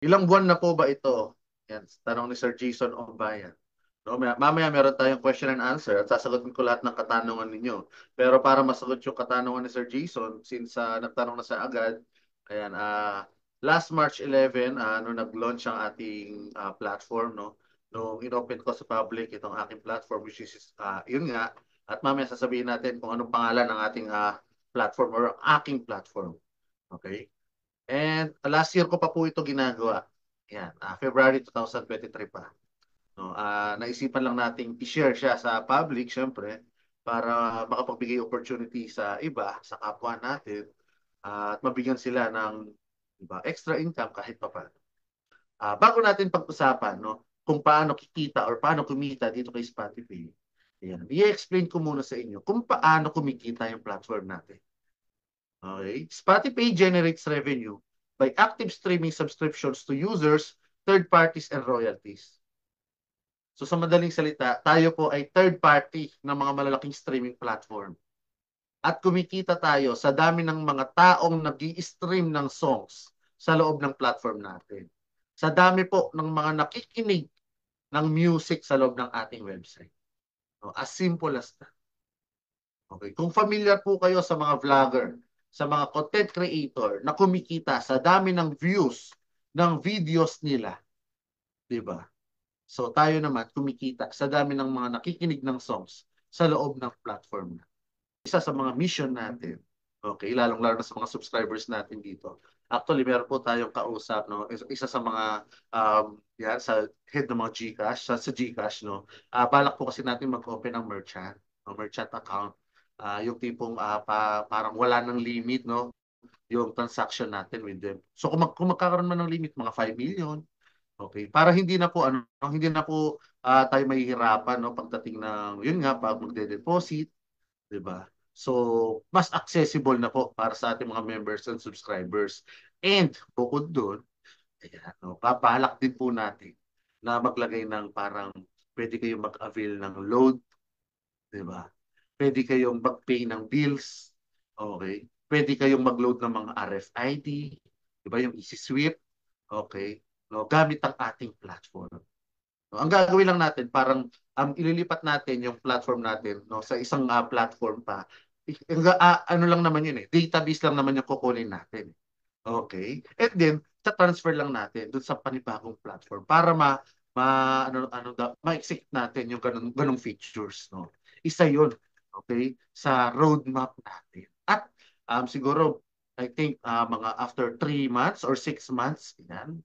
Ilang buwan na po ba ito? Yan, tanong ni Sir Jason Ombayan. No, mamaya meron tayong question and answer at sasagutin ko lahat ng katanungan ninyo. Pero para masagot yung katanungan ni Sir Jason, since nagtanong na sa agad, ayan, last March 11, nung nag-launch ang ating platform, no? Nung inopen ko sa public itong aking platform, which is, yun nga, at mamaya sasabihin natin kung anong pangalan ng ating platform or aking platform. Okay? And last year ko pa po ito ginagawa. Yan, February 2023 pa. No, naisipan lang nating i-share siya sa public, syempre, para makapagbigay opportunity sa iba, sa kapwa natin, at mabigyan sila ng diba, extra income kahit pa paano. Bago natin pag-usapan no, kung paano kikita or paano kumita dito kay Spotify, yan, i-explain ko muna sa inyo kung paano kumikita yung platform natin. Okay? Spotify generates revenue by active streaming subscriptions to users, third parties, and royalties. So sa madaling salita, tayo po ay third party ng mga malalaking streaming platform. At kumikita tayo sa dami ng mga taong nag-i-stream ng songs sa loob ng platform natin. Sa dami po ng mga nakikinig ng music sa loob ng ating website. No, as simple as that. Okay. Kung familiar po kayo sa mga vlogger, sa mga content creator na kumikita sa dami ng views ng videos nila, di ba? So tayo naman kumikita sa dami ng mga nakikinig ng songs sa loob ng platform na. Isa sa mga mission natin, okay, lalong-lalo na sa mga subscribers natin dito. Actually, meron po tayong kausap, no? Isa sa mga, yan, sa head ng mga GCash, sa GCash, no? Balak po kasi natin mag-open ng merchant, no? Merchant account. Yung tipong parang wala ng limit, no? Yung transaction natin with them. So kung magkakaroon man ng limit, mga 5 million, okay, para hindi na po hindi na po tayo mahihirapan no pagdating ng yun nga pag magde-deposit, 'di ba? So, mas accessible na po para sa ating mga members and subscribers. And bukod doon, ayan, no, babalak din po natin na maglagay ng parang pwede kayong mag-avail ng load, 'di ba? Pwede kayong mag-pay ng bills, okay? Pwede kayong mag-load ng mga RFID, 'di ba? Yung Easy Sweep, okay? No, gamit ang ating platform. No, ang gagawin lang natin, parang ililipat natin yung platform natin no, sa isang platform pa. Ano lang naman yun eh, database lang naman yung kukunin natin. Okay? And then, sa transfer lang natin dun sa panibagong platform para ma-execute natin yung ganung features. No? Isa yun, okay, sa roadmap natin. At siguro, I think mga after 3 months or 6 months, yan,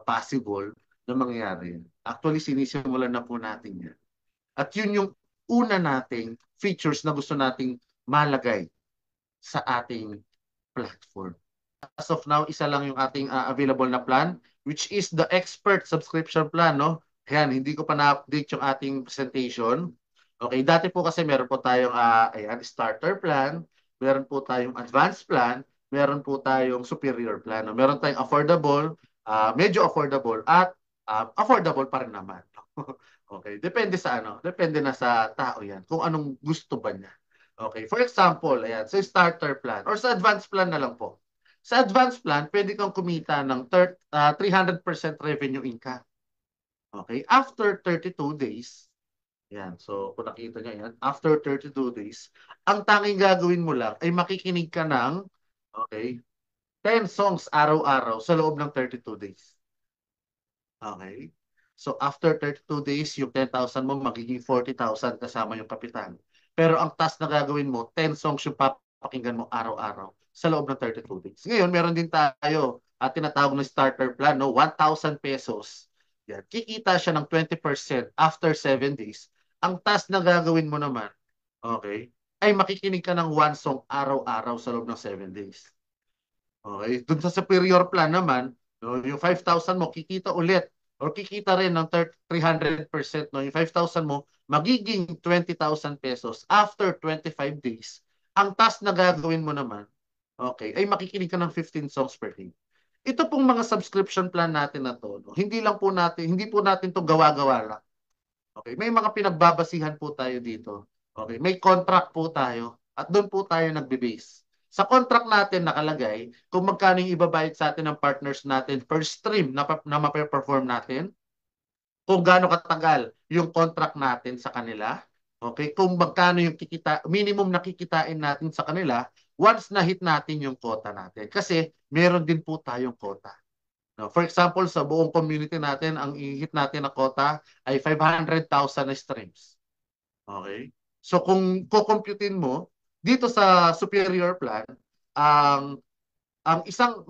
possible na mangyari. Actually, sinisimulan na po natin yan. At yun yung una nating features na gusto nating malagay sa ating platform. As of now, isa lang yung ating available na plan, which is the expert subscription plan, no? Ayan, hindi ko pa na-update yung ating presentation. Okay, dati po kasi meron po tayong ayan, starter plan, meron po tayong advanced plan, meron po tayong superior plan. No? Meron tayong affordable, medyo affordable, at affordable pa rin naman. Okay, depende sa ano, depende na sa tao yan, kung anong gusto ba niya. Okay, for example, ayan, sa starter plan or sa advanced plan na lang po. Sa advanced plan, pwede kang kumita ng 300% revenue income. Okay? After 32 days, yan. So, kung nakita nyo yan, after 32 days, ang tanging gagawin mo lang ay makikinig ka ng, okay, 10 songs araw-araw sa loob ng 32 days. Okay? So, after 32 days, yung 10,000 mo magiging 40,000 kasama yung kapital. Pero ang task na gagawin mo, 10 songs yung papakinggan mo araw-araw sa loob ng 32 days. Ngayon, meron din tayo at tinatawag na starter plan, no? 1,000 pesos. Yan. Kikita siya ng 20% after 7 days. Ang task na gagawin mo naman, okay, ay makikinig ka ng one song araw-araw sa loob ng 7 days. Okay? Doon sa superior plan naman, no, yung 5,000 mo, kikita ulit or kikita rin ng 300%, no, yung 5,000 mo, magiging 20,000 pesos after 25 days. Ang task na gagawin mo naman, okay, ay makikinig ka ng 15 songs per day. Ito pong mga subscription plan natin na to, no, hindi po natin to gawa-gawa lang. Okay, may mga pinagbabasihan po tayo dito. Okay, may contract po tayo at doon po tayo nagbe-base. Sa contract natin nakalagay kung magkano yung ibabayad sa atin ng partners natin per stream na mape-perform natin, kung gaano katagal yung contract natin sa kanila, okay? Kung magkano yung minimum na kikitain natin sa kanila once na hit natin yung quota natin. Kasi meron din po tayong quota. No? For example, sa buong community natin, ang i-hit natin na quota ay 500,000 na streams. Okay? So kung kukomputin mo dito sa superior plan, ang ang isang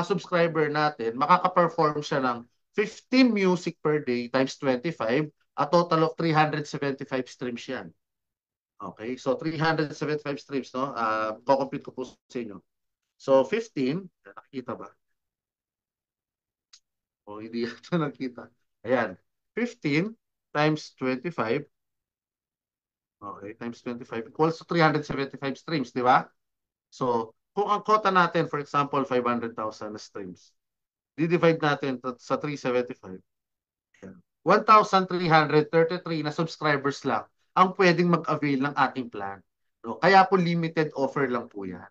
subscriber natin makaka-perform siya ng 15 music per day times 25, a total of 375 streams yan. Okay? So 375 streams, no? Ko-compute ko po sa inyo. So 15, nakikita ba? O hindi ito nakita. Ayan. 15 times 25, okay, times 25 equals to 375 streams, di ba? So, kung ang quota natin, for example, 500,000 na streams, di-divide natin sa 375, 1,333 na subscribers lang ang pwedeng mag-avail ng ating plan. No? Kaya po limited offer lang po yan.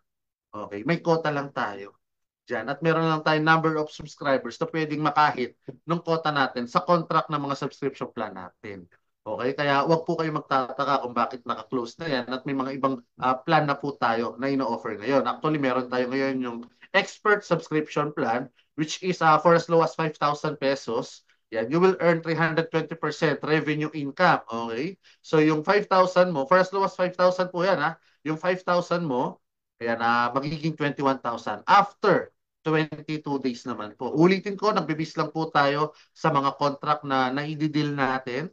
Okay, may quota lang tayo dyan. At meron lang tayong number of subscribers na pwedeng makahit ng quota natin sa contract ng mga subscription plan natin. Okay, kaya wag po kayo magtataka kung bakit naka-close na yan at may mga ibang plan na po tayo na ino-offer ngayon. Actually, meron tayo ngayon yung expert subscription plan which is for as low as 5,000 pesos. Yan, you will earn 320% revenue income. Okay? So yung 5,000 mo, for as low as 5,000 po yan ha. Yung 5,000 mo, ayan, magiging 21,000 after 22 days naman po. Ulitin ko, nagbibis lang po tayo sa mga contract na nai-deal natin.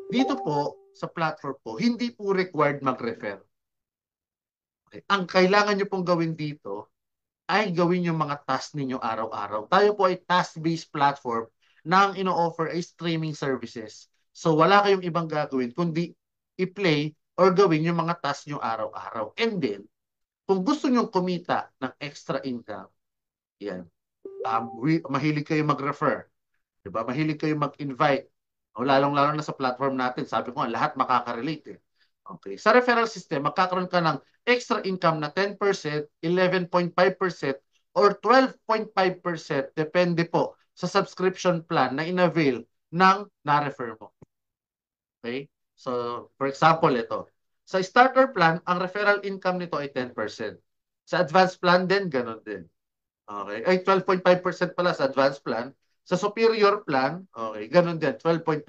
Dito po, sa platform po, hindi po required mag-refer. Okay. Ang kailangan nyo pong gawin dito ay gawin yung mga task ninyo araw-araw. Tayo po ay task-based platform na ang ino-offer ay streaming services. So wala kayong ibang gagawin kundi i-play or gawin yung mga task nyo araw-araw. And then, kung gusto nyo kumita ng extra income, yan, mahilig kayo mag-refer, diba? Mahilig kayo mag-invite. O lalong-lalo na sa platform natin, sabi ko nga, lahat makaka-relate eh. Okay. Sa referral system, magkakaroon ka ng extra income na 10%, 11.5%, or 12.5%, depende po sa subscription plan na in-avail ng na-refer mo. Okay? So, for example, ito. Sa starter plan, ang referral income nito ay 10%. Sa advanced plan din, ganun din. Okay. Ay, 12.5% pala sa advanced plan. Sa superior plan, okay, ganun din, 12.5%.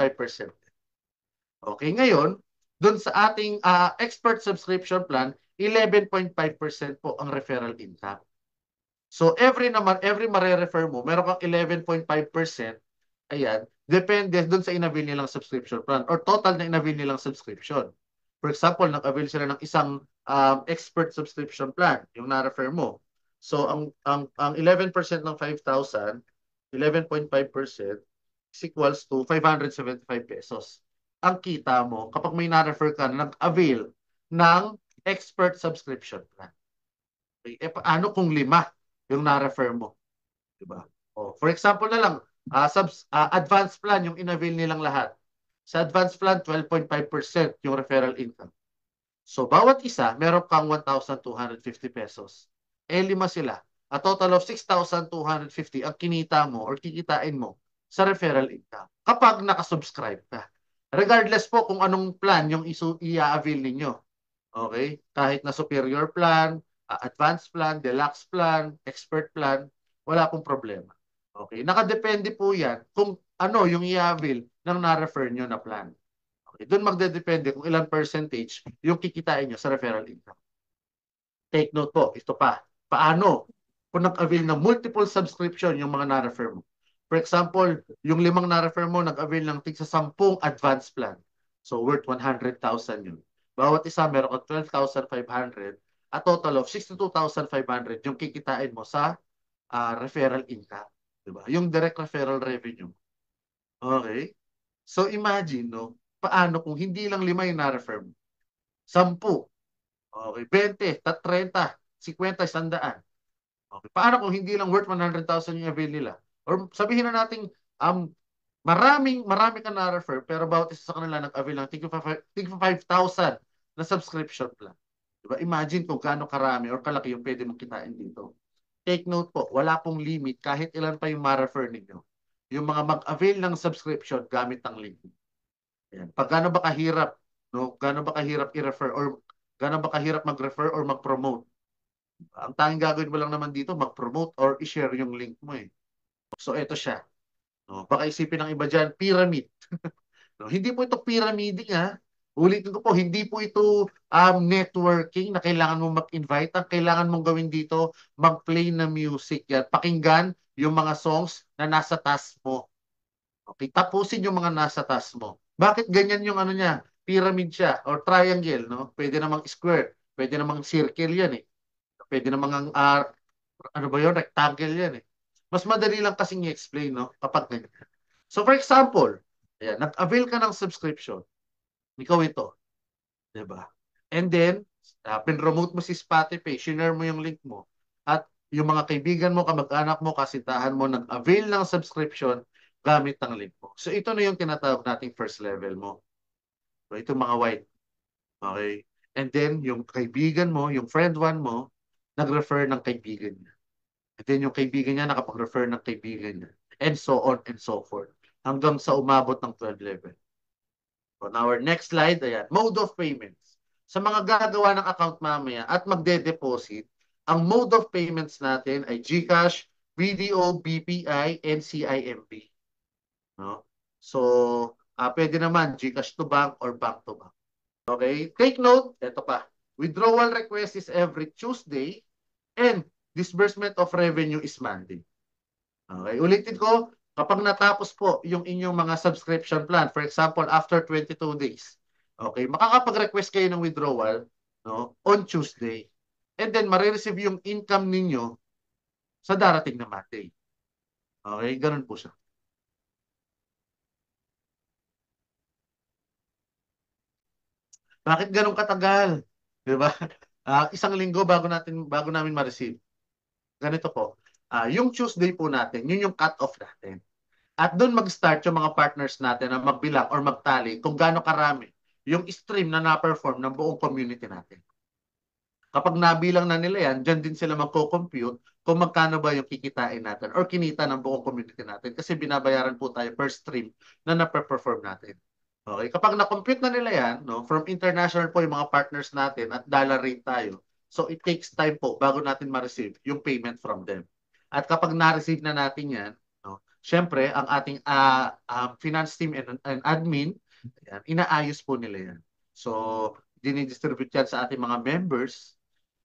Okay, ngayon, doon sa ating expert subscription plan, 11.5% po ang referral income. So, every mare-refer mo, meron kang 11.5%, ayan, depende doon sa inavail nilang subscription plan or total na inavail nilang subscription. For example, nag-avail sila ng isang expert subscription plan, yung na-refer mo. So, ang 11% ng 5,000, 11.5% is equals to 575 pesos. Ang kita mo, kapag may na-refer ka na nag-avail ng expert subscription plan. Okay? Paano kung 5 yung na-refer mo? Diba? For example na lang, advanced plan yung in-avail nilang lahat. Sa advanced plan, 12.5% yung referral income. So, bawat isa, meron kang 1,250 pesos. 5 sila. A total of 6,250 ang kinita mo or kikitain mo sa referral income kapag nakasubscribe ka. Regardless po kung anong plan yung i-avail ninyo. Okay? Kahit na superior plan, advanced plan, deluxe plan, expert plan, wala pong problema. Okay? Nakadepende po yan kung ano yung i-avail ng na-refer nyo na plan. Okay? Doon magdedepende kung ilang percentage yung kikitain nyo sa referral income. Take note po, ito pa. Paano kung nag-avail ng multiple subscription yung mga na-refer mo? For example, yung 5 na-refer mo, nag-avail ng tig sa 10 advanced plan. So, worth 100,000 yun. Bawat isa, meron kang 12,500 a total of 62,500 yung kikitain mo sa referral income. Diba? Yung direct referral revenue. Okay? So, imagine, no? Paano kung hindi lang 5 yung na-refer mo? 10. Okay, 20, 30, 50, 100. Okay. Paano kung hindi lang worth 100,000 yung avail nila? Or sabihin na natin, marami ka na-refer, pero bawat isa sa kanila nag-avail ng tig 5,000 na subscription plan. Diba? Imagine kung gaano karami or kalaki yung pwede mong kitain dito. Take note po, wala pong limit kahit ilan pa yung ma-refer ninyo. Yung mga mag-avail ng subscription gamit ang link. Ayan. Pag gaano ba kahirap, no? Gaano ba kahirap i-refer or gaano ba kahirap mag-refer or mag-promote? Ang tanging gagawin mo lang naman dito, mag-promote or i-share yung link mo eh. So ito siya. No? Baka isipin ng iba dyan, pyramid. No? Hindi po ito pyramiding ha. Ulitin ko po, hindi po ito networking na kailangan mong mag-invite. Ang kailangan mong gawin dito, mag-play na music yan. Pakinggan yung mga songs na nasa task mo. Okay, tapusin yung mga nasa task mo. Bakit ganyan yung ano niya? Pyramid siya or triangle, no? Pwede namang square, pwede namang circle yan eh. Pwede namang ano ba yun? Rectangle yan eh. Mas madali lang kasing i-explain, no? Kapag ganyan. So for example, ayan, nag-avail ka ng subscription. Ikaw ito, di ba? And then, pinromote mo si Spotify, share mo yung link mo. At yung mga kaibigan mo, kamag-anak mo, kasintahan mo, nag-avail ng subscription gamit ang link mo. So ito na yung tinatawag nating first level mo. So ito mga white. Okay? And then, yung kaibigan mo, yung friend one mo, nag-refer ng kaibigan niya. And then yung kaibigan niya nakapag-refer ng kaibigan niya. And so on and so forth. Hanggang sa umabot ng 12 level. On our next slide, ayan, mode of payments. Sa mga gagawa ng account mamaya at magde-deposit, ang mode of payments natin ay GCash, BDO, BPI, and CIMB. No? So, pwede naman GCash to bank or bank to bank. Okay? Take note, ito pa. Withdrawal request is every Tuesday and disbursement of revenue is Monday. Okay, ulitin ko, kapag natapos po yung inyong mga subscription plan, for example, after 22 days, okay, makakapag-request kayo ng withdrawal, no, on Tuesday. And then, marireceive yung income ninyo sa darating na Monday. Okay, ganun po siya. Bakit ganun katagal? Di ba? Isang linggo bago namin ma-receive. Ganito po. Yung Tuesday po natin, yun yung cut-off natin. At doon mag-start yung mga partners natin na magbilang or magtali kung gaano karami yung stream na na-perform ng buong community natin. Kapag nabilang na nila yan, dyan din sila magko-compute kung magkano ba yung kikitain natin or kinita ng buong community natin kasi binabayaran po tayo per stream na na-perform natin. Okay, kapag na-compute na nila yan, no, from international po yung mga partners natin at dollar rate tayo. So it takes time po bago natin ma-receive yung payment from them. At kapag na-receive na natin yan, no, syempre ang ating finance team and admin, yan, inaayos po nila yan. So dinidistribute yan sa ating mga members,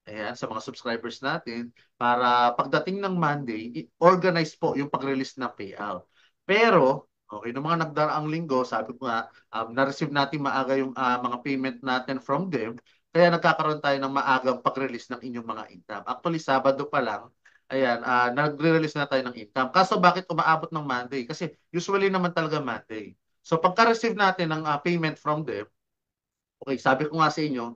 ayan, sa mga subscribers natin para pagdating ng Monday, organize po yung pag-release ng payout. Pero, okay, nung mga nagdaraang linggo, sabi ko nga, na-receive natin maaga yung mga payment natin from them, kaya nagkakaroon tayo ng maagang pag-release ng inyong mga income. Actually, Sabado pa lang, ayan, nagre-release na tayo ng income. Kaso bakit umaabot ng Monday? Kasi usually naman talaga Monday. So pagka-receive natin ng payment from them, okay, sabi ko nga sa inyo,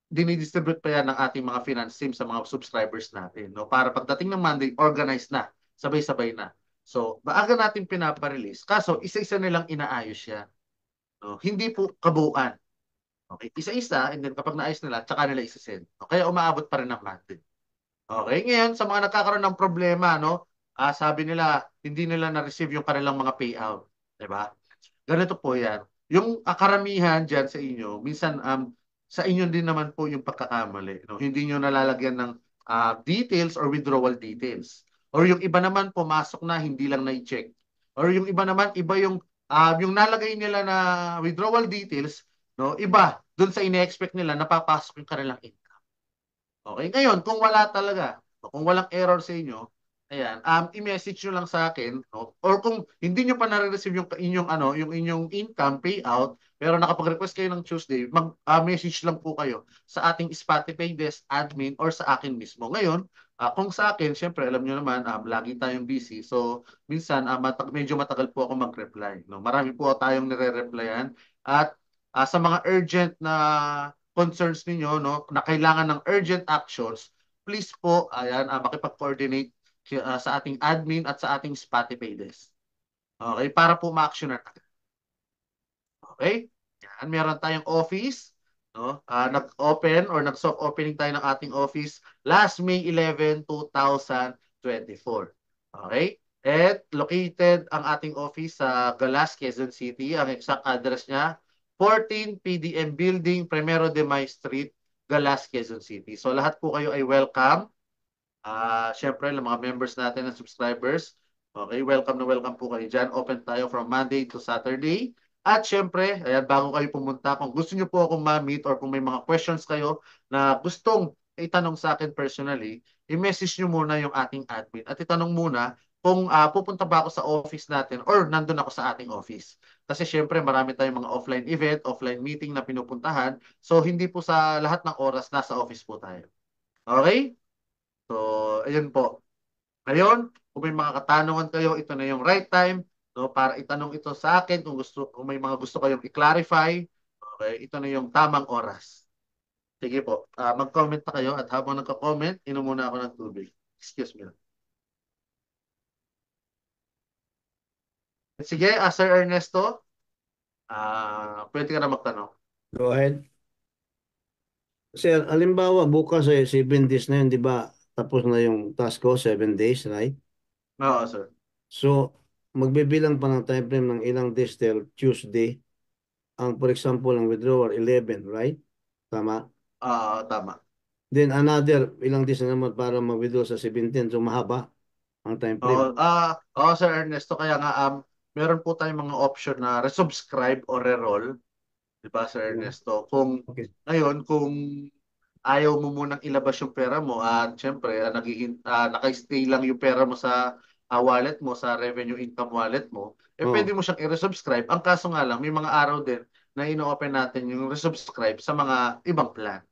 dinidistribute pa yan ng ating mga finance team sa mga subscribers natin, no? Para pagdating ng Monday, organized na, sabay-sabay na. So, maaga natin pinapa-release. Kaso, isa-isa nilang inaayos yan. No? Hindi po kabuuan. Okay, isa-isa, and then kapag naayos nila, tsaka nila isa-send. No? Kaya umaabot pa rin ng Monday. Okay, ngayon, sa mga nagkakaroon ng problema, no? Sabi nila, hindi nila na-receive yung kanilang mga payout. Diba? Ganito po yan. Yung karamihan dyan sa inyo, minsan sa inyo din naman po yung pagkakamali. No? Hindi nyo nalalagyan ng details or withdrawal details. Or yung iba naman pumasok na, hindi lang na-check. Or yung iba naman, iba yung nalagay nila na withdrawal details, no? Iba, dun sa ine-expect nila, napapasok yung kanilang income. Okay, ngayon, kung wala talaga, o kung walang error sa inyo, ayan, i-message nyo lang sa akin, no? Or kung hindi nyo pa nare-receive yung inyong yung inyong income payout, pero nakapag-request kayo ng Tuesday, mag-message lang po kayo sa ating Spotify desk admin or sa akin mismo. Ngayon, kung sa akin, syempre alam nyo naman, lagi tayong busy. So, minsan medyo matagal po ako mag-reply, no? Marami po tayong nire-replyan at sa mga urgent na concerns ninyo, no, na kailangan ng urgent actions, please po, ayan, makipag-coordinate sa ating admin at sa ating Spotify desk. Okay, para po ma-actionan agad. Okay? Yan, meron tayong office, no? Nag-open or nag-soft opening tayo ng ating office last May 11, 2024. Okay? At located ang ating office sa Galas, Quezon City. Ang exact address niya, 14 PDM Building, Primero de Mayo Street, Galas, Quezon City. So lahat po kayo ay welcome. Syempre, mga members natin and subscribers, okay, welcome na welcome po kayo dyan. Open tayo from Monday to Saturday. At syempre, ayan, bago kayo pumunta, kung gusto nyo po akong ma-meet or kung may mga questions kayo na gustong itanong sa akin personally, i-message nyo muna yung ating admin at itanong muna kung pupunta ba ako sa office natin or nandun ako sa ating office. Kasi syempre, marami tayong mga offline event, offline meeting na pinupuntahan. So, hindi po sa lahat ng oras nasa office po tayo. Okay? So, ayun po. Ngayon, kung may mga katanungan kayo, ito na yung right time, no, para itanong ito sa akin kung may mga gusto kayong i-clarify, okay, ito na yung tamang oras. Sige po, mag-comment na kayo at habang nagko-comment, inom muna ako ng tubig. Excuse me. Sige, Sir Ernesto, pwede ka na magtanong. Go ahead. Sir, halimbawa, bukas ay 7 days na yun, di ba? Tapos na yung task ko, 7 days, right? Oo, sir. So, magbibilang pa ng time frame ng ilang days till Tuesday. Ang, for example, ang withdrawal, 11, right? Tama? Tama. Then another ilang days na naman para mag-withdraw sa 17. So, mahaba ang time frame. Sir Ernesto, kaya nga, meron po tayong mga option na resubscribe o re-roll. Di ba, Sir Ernesto? Kung Okay. ngayon, kung ayaw mo munang ilabas yung pera mo at syempre, naka-stay lang yung pera mo sa wallet mo, sa revenue income wallet mo, pwede Oo. mo siyang i-resubscribe. Ang kaso nga lang, may mga araw din na ino-open natin yung resubscribe sa mga ibang plan.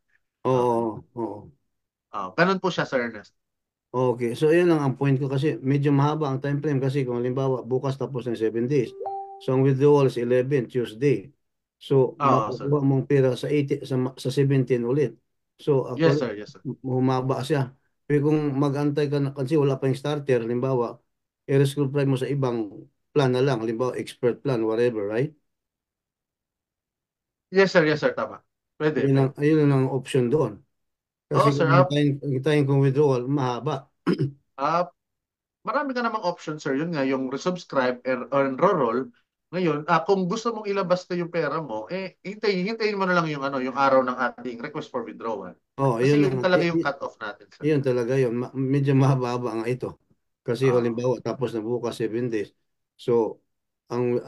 Okay. Oo. Oo. Ganun po siya, Sir Ernest. Okay. So, yun lang ang point ko kasi medyo mahaba ang time frame kasi kung halimbawa bukas tapos ng 7 days. So, ang withdrawal is 11, Tuesday. So, Oo, sir. makukuha mong pera sa 80, sa 17 ulit. So, Yes, actually, sir. Yes, sir. humaba siya. Pero kung mag-antay ka na, kasi wala pa yung starter, halimbawa, i-resubscribe mo sa ibang plan na lang, halimbawa, expert plan, whatever, right? Yes, sir. Yes, sir. Tama. Pwede, pwede. Ayun lang ang option doon. Kasi Oo, kung sir. hintayin kong withdrawal, mahaba. Ah, Marami ka namang option, sir. Yun nga, yung resubscribe or enroll. Ngayon, kung gusto mong ilabas na yung pera mo, hintayin mo na lang yung, yung araw ng ating request for withdrawal. Oh, Kasi yun talaga yung cut-off natin, sir. yun talaga yun. Medyo mahaba nga ito. Kasi Ah, halimbawa, tapos na bukas 7 days. So, ang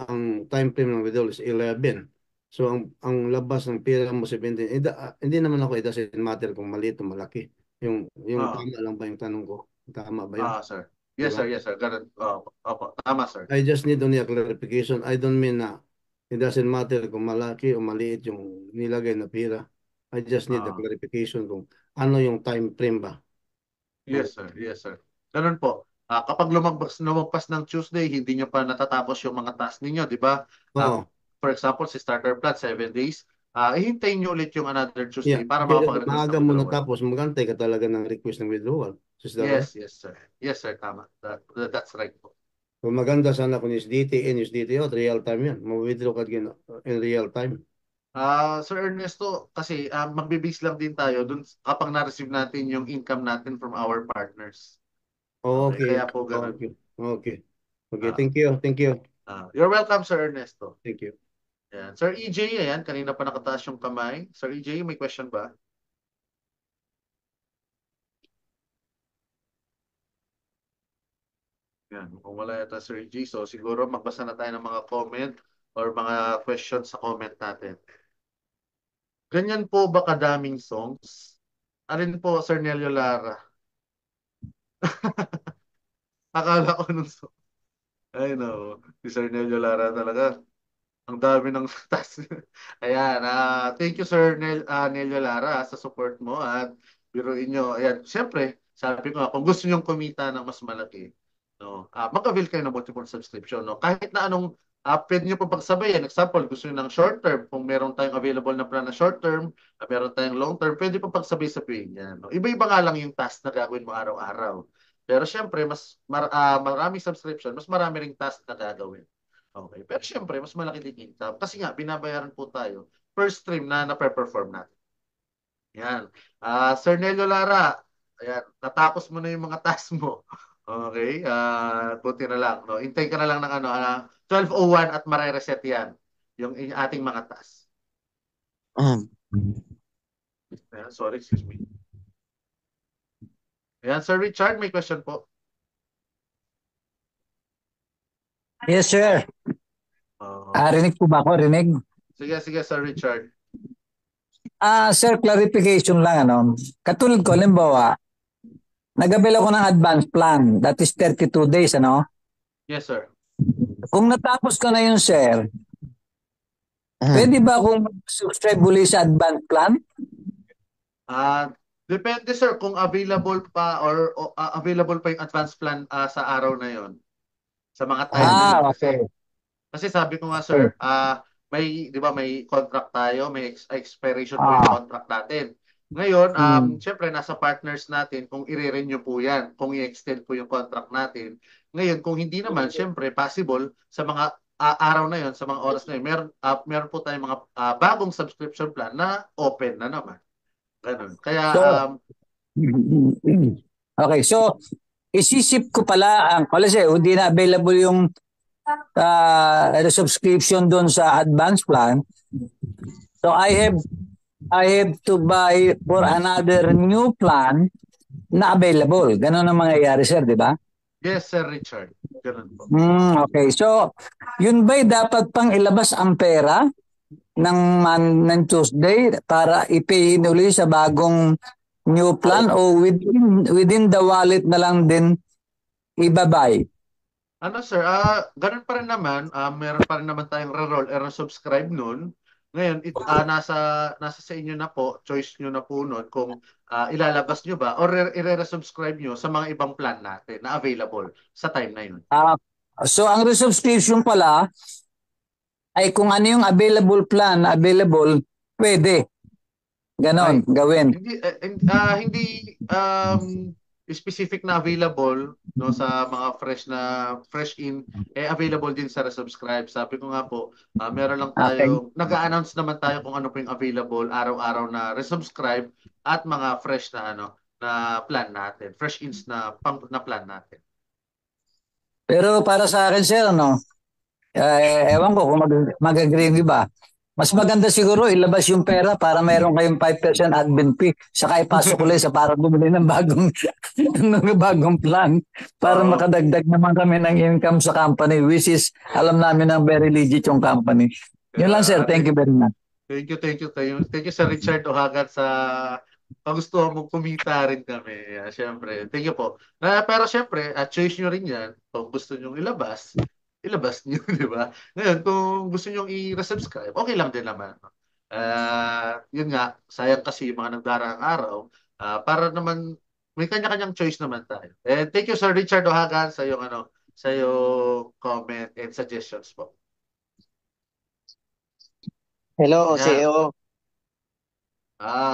time frame ng withdrawal is 11. So, ang labas ng pera mo 17. Hindi naman ako, it doesn't matter kung maliit o malaki. Yung ah, tama lang ba yung tanong ko? Tama ba yun? sir. Di Yes, ba? sir. Yes, sir. Ganun. Opo. Tama, sir. I just need only a clarification. I don't mean na it doesn't matter kung malaki o maliit yung nilagay na pera. I just need a Ah, clarification kung ano yung time frame ba. Oh, yes, sir. Yes, sir. Ganun po. Kapag lumagpas ng Tuesday, hindi nyo pa natatapos yung mga task ninyo, di ba? oo. For example, si starter plan, 7 days. Hintayin nyo ulit yung another Yeah. Tuesday para Pero makapag-request ng maaga mo withdrawal. natapos, magantay ka talaga ng request ng withdrawal. Is that right? Yes, yes, sir. Yes, sir. Tama. That's right po. Kung maganda sana kung USDT in USDT out, real time yan. Ma-withdraw ka again in real time. Sir Ernesto, kasi magbe-base lang din tayo dun kapag na-receive natin yung income natin from our partners. Okay, Okay. kaya po ganun. Okay. Okay. Okay. Ah, Thank you. Thank you. you're welcome, Sir Ernesto. Thank you. Ayan. Sir EJ, ayan, kanina pa nakataas yung kamay. Sir EJ, may question ba? Yan, kung wala yata Sir EJ, so siguro magbasa na tayo ng mga comment or mga questions sa comment natin. Ganyan po ba kadaming songs? Alin po, Sir Nelio Lara? Akala ko nung song. Ay, no. Si Sir Nelio Lara talaga. Ang dami ng task. Ayan, thank you Sir Nelio Lara sa support mo at biruin nyo. Ayan, siyempre, sabi ko nga, kung gusto nyo kumita ng mas malaki, no, mag-avail kayo ng multiple subscription. No? Kahit na anong pwede nyo pa pagsabayan. Example, gusto nyo ng short term, kung meron tayong available na plan na short term, meron tayong long term, pwede pa pagsabay-sabayin yan. No? Iba-iba nga lang yung task na gagawin mo araw-araw. Pero siyempre, maraming subscription, mas marami ring task na gagawin. Okay. Pero syempre, mas malaki din income. Kasi nga, binabayaran po tayo first stream na na-perform natin. Yan. Sir Nelio Lara, ayan, natapos mo na yung mga task mo. Okay? Buti na lang. No? Hintay ka na lang ng 12:01 at mare-reset yan. Yung ating mga task. Ayan, sorry, excuse me. Ayan, Sir Richard, may question po. Yes, sir. Rinig po ba ako? Rinig? Sige, Sir Richard. Sir, clarification lang. Katulad ko, halimbawa, nag-avail ako ng advance plan. That is 32 days, Yes, sir. Kung natapos ko na yun, sir, pwede ba akong subscribe uli sa advance plan? Depende, sir, kung available pa or available pa yung advance plan sa araw na yon, sa mga time na yun. Okay. Kasi sabi ko nga, sir, may, di ba, may contract tayo, may expiration po yung contract natin. Ngayon, syempre, nasa partners natin kung i-renew po yan, kung i-extend po yung contract natin. Ngayon, kung hindi naman, syempre, possible sa mga araw na yon, sa mga oras na yun, meron po tayong mga bagong subscription plan na open na naman. Ganun. Kaya, okay, so, isisip ko pala, kasi hindi na available yung subscription doon sa advance plan. So I have to buy for another new plan na available. Ganun ang mangyayari, sir, di ba? Yes, Sir Richard. Ganun po. Okay. So, yun ba'y dapat pang ilabas ang pera ng Tuesday para i-pay uli sa bagong new plan o within the wallet na lang din ibabay? Sir, ganun pa rin naman, meron pa rin naman tayong re-roll or subscribe nun. Ngayon, nasa sa inyo na po, choice nyo na po nun kung ilalabas nyo ba or i-resubscribe nyo sa mga ibang plan natin na available sa time na yun. So, ang resubscription pala ay kung ano yung available plan, pwede. Ganon, gawin. Hindi specific na available, no, sa mga fresh in available din sa resubscribe. Sabi ko nga po, meron lang tayo, nag-a-announce naman tayo kung ano po yung available araw-araw na resubscribe at mga fresh na na plan natin, fresh ins na plan natin. Pero para sa akin, sir, ewan ko kung mag-agree ba. Mas maganda siguro ilabas yung pera para mayroon kayong 5% admin fee. Saka ipasok ulit sa para bumili ng bagong plan para makadagdag naman kami ng income sa company, which is alam namin ng very legit yung company. Yun lang, sir. Thank you very much. Thank you, Sir Richard Ohagat, sa pagustuhan mong kumita rin kami. Siyempre, thank you po. Pero siyempre, choice nyo rin yan. Kung gusto nyo ilabas nyo, di ba? Ngayon, kung gusto nyo i-resubscribe, okay lang din naman. Yun nga, sayang kasi yung mga nagdaraang araw. Para naman, may kanya-kanyang choice naman tayo. And thank you, Sir Richard Ohagan, sa yung comment and suggestions po. Hello, CEO.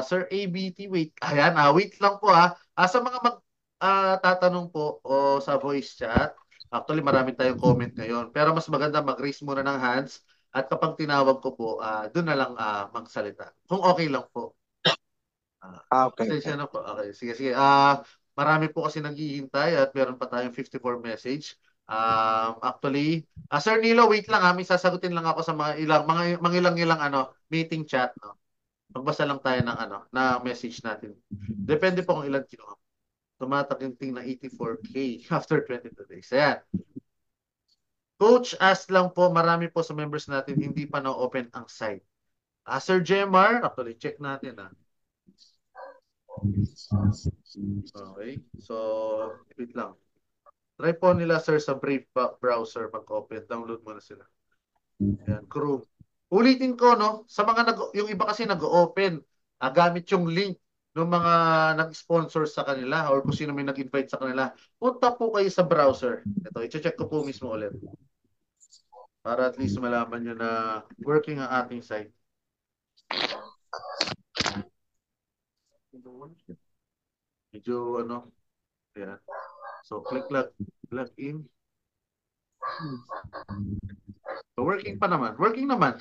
Sir ABT, wait. Ayan, wait lang po sa mga tatanong po o sa voice chat, actually marami tayong comment ngayon. Pero mas maganda mag-raise muna ng hands at kapag tinawag ko po, doon na lang magsalita. Kung okay lang po. Okay. Na po. Okay, sige. Marami po kasi naghihintay at meron pa tayong 54 message. Actually, Sir Nilo, wait lang may sasagutin lang ako sa mga ilang meeting chat, no. Magbasa lang tayo ng na message natin. Depende po kung ilan kinuha. Tumataginting na 84K after 22 days. Ayan. Coach, ask lang po, marami po sa members natin hindi pa na-open ang site. Sir Jemar, actually check natin Okay. So, wait lang. Try po nila, sir, sa Brave browser mag-open. Download muna sila. Ayan, Chrome. Ulitin ko, no? Sa mga yung iba kasi nag-open, gamit yung link ng mga nag-sponsor sa kanila or kung sino may nag-invite sa kanila. Punta po kayo sa browser. Ito, i-check ko po mismo ulit. Para at least malaman nyo na working ang ating site. Medyo Ayan. So, click log in. So, working pa naman. Working naman.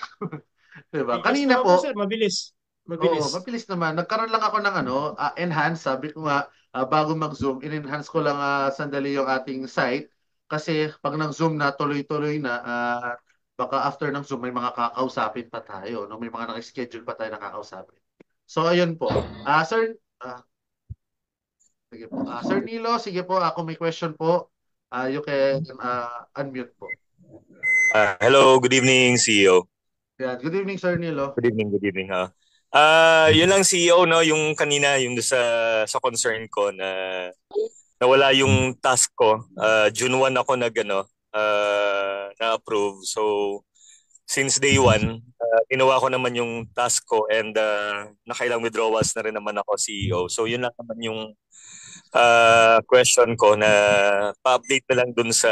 Diba? Bigas Kanina naman po, po, sir. Mabilis. oo, Mabilis. mabilis naman. Nagkaroon lang ako ng enhance. Sabi ko nga, bago mag-zoom, in-enhance ko lang sandali yung ating site. Kasi pag nag-zoom na, tuloy-tuloy na, baka after ng zoom, may mga kakausapin pa tayo. No? May mga nakaschedule pa tayo na kakausapin. So, ayun po. Sir, sige po. Sir Nilo, sige po, ako may question po. You can unmute po. Hello, good evening, CEO. Yeah, good evening, Sir Nilo. Good evening. Yun lang CEO, no, yung kanina yung sa concern ko na nawala yung task ko. June 1 ako na-approve. So since day 1, ginawa ko naman yung task ko and nakailang withdrawals na rin naman ako CEO. So yun lang naman yung question ko na pa-update na lang dun sa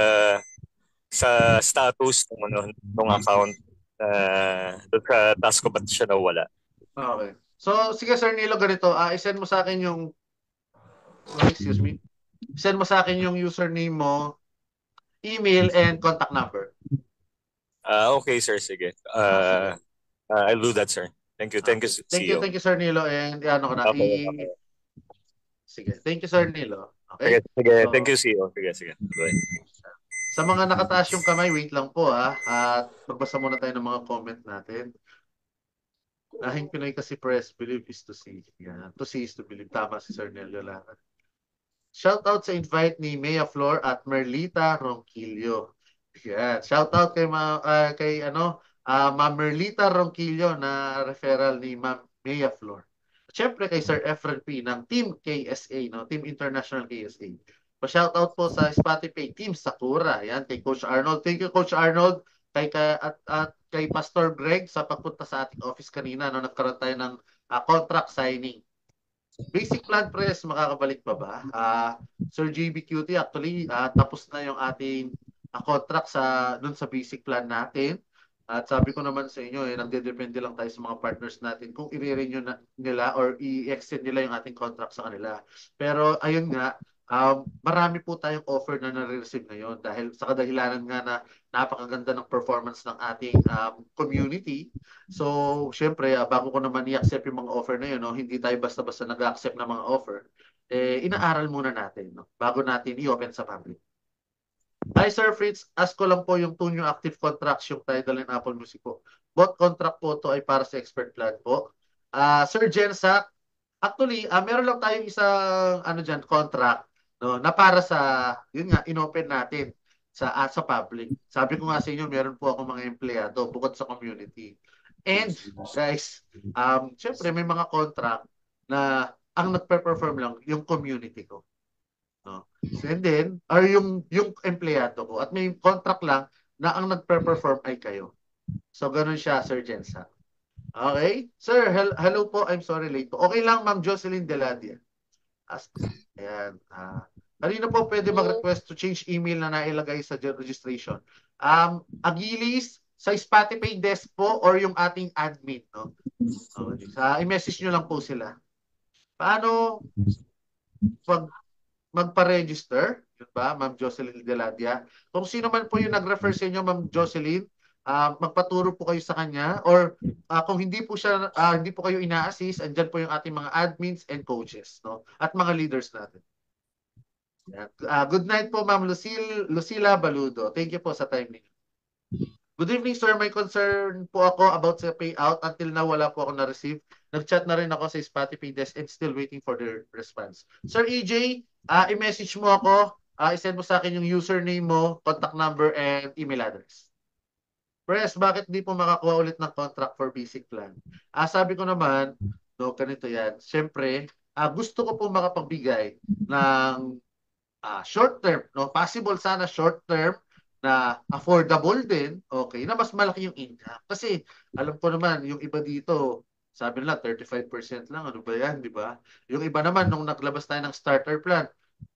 status ng account doon sa task ko ba't siya nawala. Okay. So, sige Sir Nilo, ganito. I-send mo sa akin yung excuse me. Send mo sa akin yung username mo, email, and contact number. Okay, sir. Sige. I'll do that, sir. Thank you. Thank you, CEO. Thank you, Sir Nilo. And ano ko na. Okay. Sige. Thank you, Sir Nilo. Okay? Sige. So, Thank you, CEO. Sige. Bye. sa mga nakataas yung kamay, wait lang po at magbasa muna tayo ng mga comment natin. Lahing Pinoy kasi press, believe is to see. Yan. To see is to believe. Tama si Sir Nelio Lara. Shout out sa invite ni Mea Flor at Merlita Ronquillo. Yan. Shout out kay Ma'am Merlita Ronquillo na referral ni Ma'am Mea Flor. Siyempre kay Sir Efren P ng Team KSA, no? Team International KSA. Pa-shout out po sa Spotify Team Sakura. Yan, kay Coach Arnold. Thank you, Coach Arnold. At kay Pastor Greg sa pagpunta sa ating office kanina, no, nagkaroon tayo ng contract signing. Basic plan press, makakabalik pa ba? Sir JBQT, actually, tapos na yung ating contract dun sa basic plan natin. At sabi ko naman sa inyo, nagdedepende lang tayo sa mga partners natin kung i-renew nila or i-extend nila yung ating contract sa kanila. Pero ayun nga, marami po tayong offer na nare-receive ngayon dahil sa kadahilanan nga na napakaganda ng performance ng ating community. So, syempre, bago ko naman i-accept yung mga offer na yun, no, hindi tayo basta-basta nag-accept ng mga offer, inaaral muna natin, no, bago natin i-open sa public. Hi Sir Fritz, ask ko lang po yung 2 new active contracts, yung Tidal and Apple Music po. Both contract po to ay para sa expert plan po. Sir Jensak, actually, meron lang tayong isang contract, no, na para sa, yun nga, inopen natin sa public. Sabi ko nga sa inyo, meron po ako mga empleyado bukod sa community. And guys, syempre may mga contract na ang nagpe-perform lang yung community ko. No? And then, or yung empleyado ko. At may contract lang na ang nagpe-perform ay kayo. So, ganun siya, Sir Jensa. Okay? Sir, hello po. I'm sorry late po. Okay lang, Ma'am Jocelyn Deladia. Ayan. Kanina po pwede mag-request to change email na nailagay sa registration. Agilis, sa Spotify desk po or yung ating admin. No? Okay. I-message nyo lang po sila. Paano magpa-register? Yun ba, Ma'am Jocelyn Deladia? Kung sino man po yung nag-refer sa inyo, Ma'am Jocelyn, magpaturo po kayo sa kanya or kung hindi po kayo ina-assist, andyan po yung ating mga admins and coaches, no? At mga leaders natin. Good night po, Ma'am Lucila Baludo. Thank you po sa time niyo. Good evening, sir. May concern po ako about sa payout. Until now, wala po ako na-receive. Nag-chat na rin ako sa Spotify desk and still waiting for their response. Sir EJ, i-message mo ako. I-send mo sa akin yung username mo, contact number, and email address. Press, bakit di po makakuha ulit ng contract for basic plan? Sabi ko naman, no, ganito yan. Siyempre, gusto ko po makapagbigay ng short term, no? Possible sana short term na affordable din, okay, na mas malaki yung income. Kasi alam ko naman, yung iba dito, sabi nila 35% lang, ano ba yan, di ba? Yung iba naman, nung naglabas tayo ng starter plan,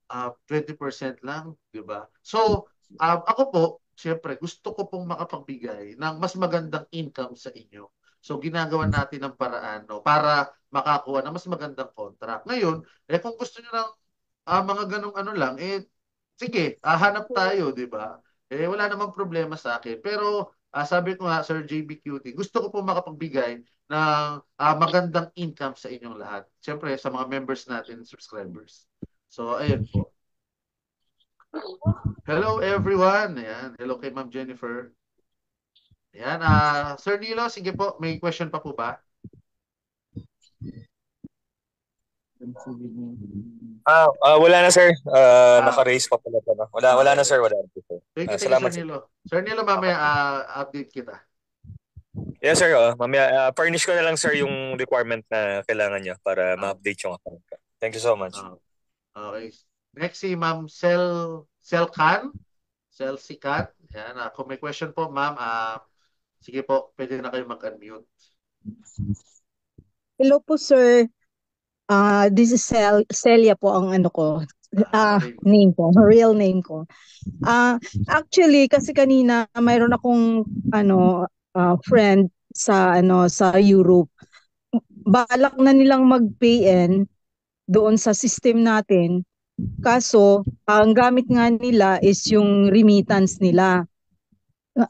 20% lang, di ba? So, ako po, siyempre, gusto ko pong makapagbigay ng mas magandang income sa inyo. So, ginagawa natin ng paraan, no, para makakuha ng mas magandang contract. Ngayon, kung gusto nyo ng mga ganong ano lang, sige, hanap tayo, di ba? Wala namang problema sa akin. Pero sabi ko nga, Sir JBQT, gusto ko po makapagbigay ng magandang income sa inyong lahat. Siyempre, sa mga members natin, subscribers. So, ayun po. Hello everyone. Ayan. Hello kay Ma'am Jennifer. Ayan. Sir Nilo, sige po. May question pa po ba? Wala na sir. Naka-raise pa pala ba? Wala na sir, wala na sir. Thank you, Salamat Sir sir. Nilo. Sir Nilo, mamaya update kita. Yes sir, mamaya furnish ko na lang sir yung requirement na kailangan niya para ma-update yung account ko. Thank you so much. Okay. Next si Ma'am Selcan. Selsikat. Yan. Kung may question po, ma'am, sige po, pwede na kayo mag-unmute. Hello po, sir. This is Celia po ang ano ko. Name ko, real name ko. Actually, kasi kanina mayroon akong friend sa Europe. Balak na nilang mag-PN doon sa system natin. Kaso, ang gamit nga nila is yung remittance nila.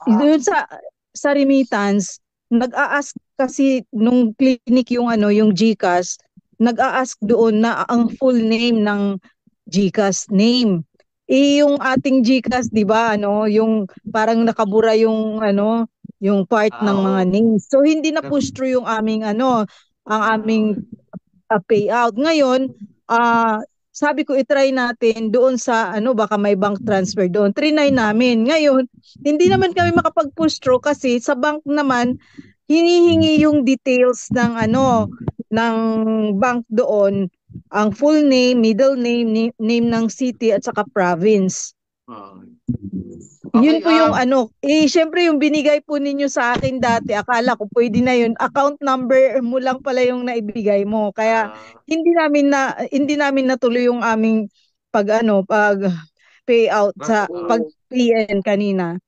Doon sa remittance, nag-a-ask kasi nung clinic yung GCash, nag-a-ask doon na ang full name ng GCash name. Yung ating GCash, 'di ba, yung parang nakabura yung yung part ng mga names. So hindi na push through yung aming ang aming payout. Ngayon, sabi ko i-try natin doon sa baka may bank transfer doon. Trinay namin. Ngayon, hindi naman kami makapag-push through kasi sa bank naman hinihingi yung details ng ng bank doon, ang full name, middle name, name ng city at saka province. Yun po yung syempre yung binigay po ninyo sa akin dati, akala ko pwede na yun. Account number mo lang pala yung naibigay mo. Kaya hindi namin natuloy yung aming pag payout sa pag PN kanina.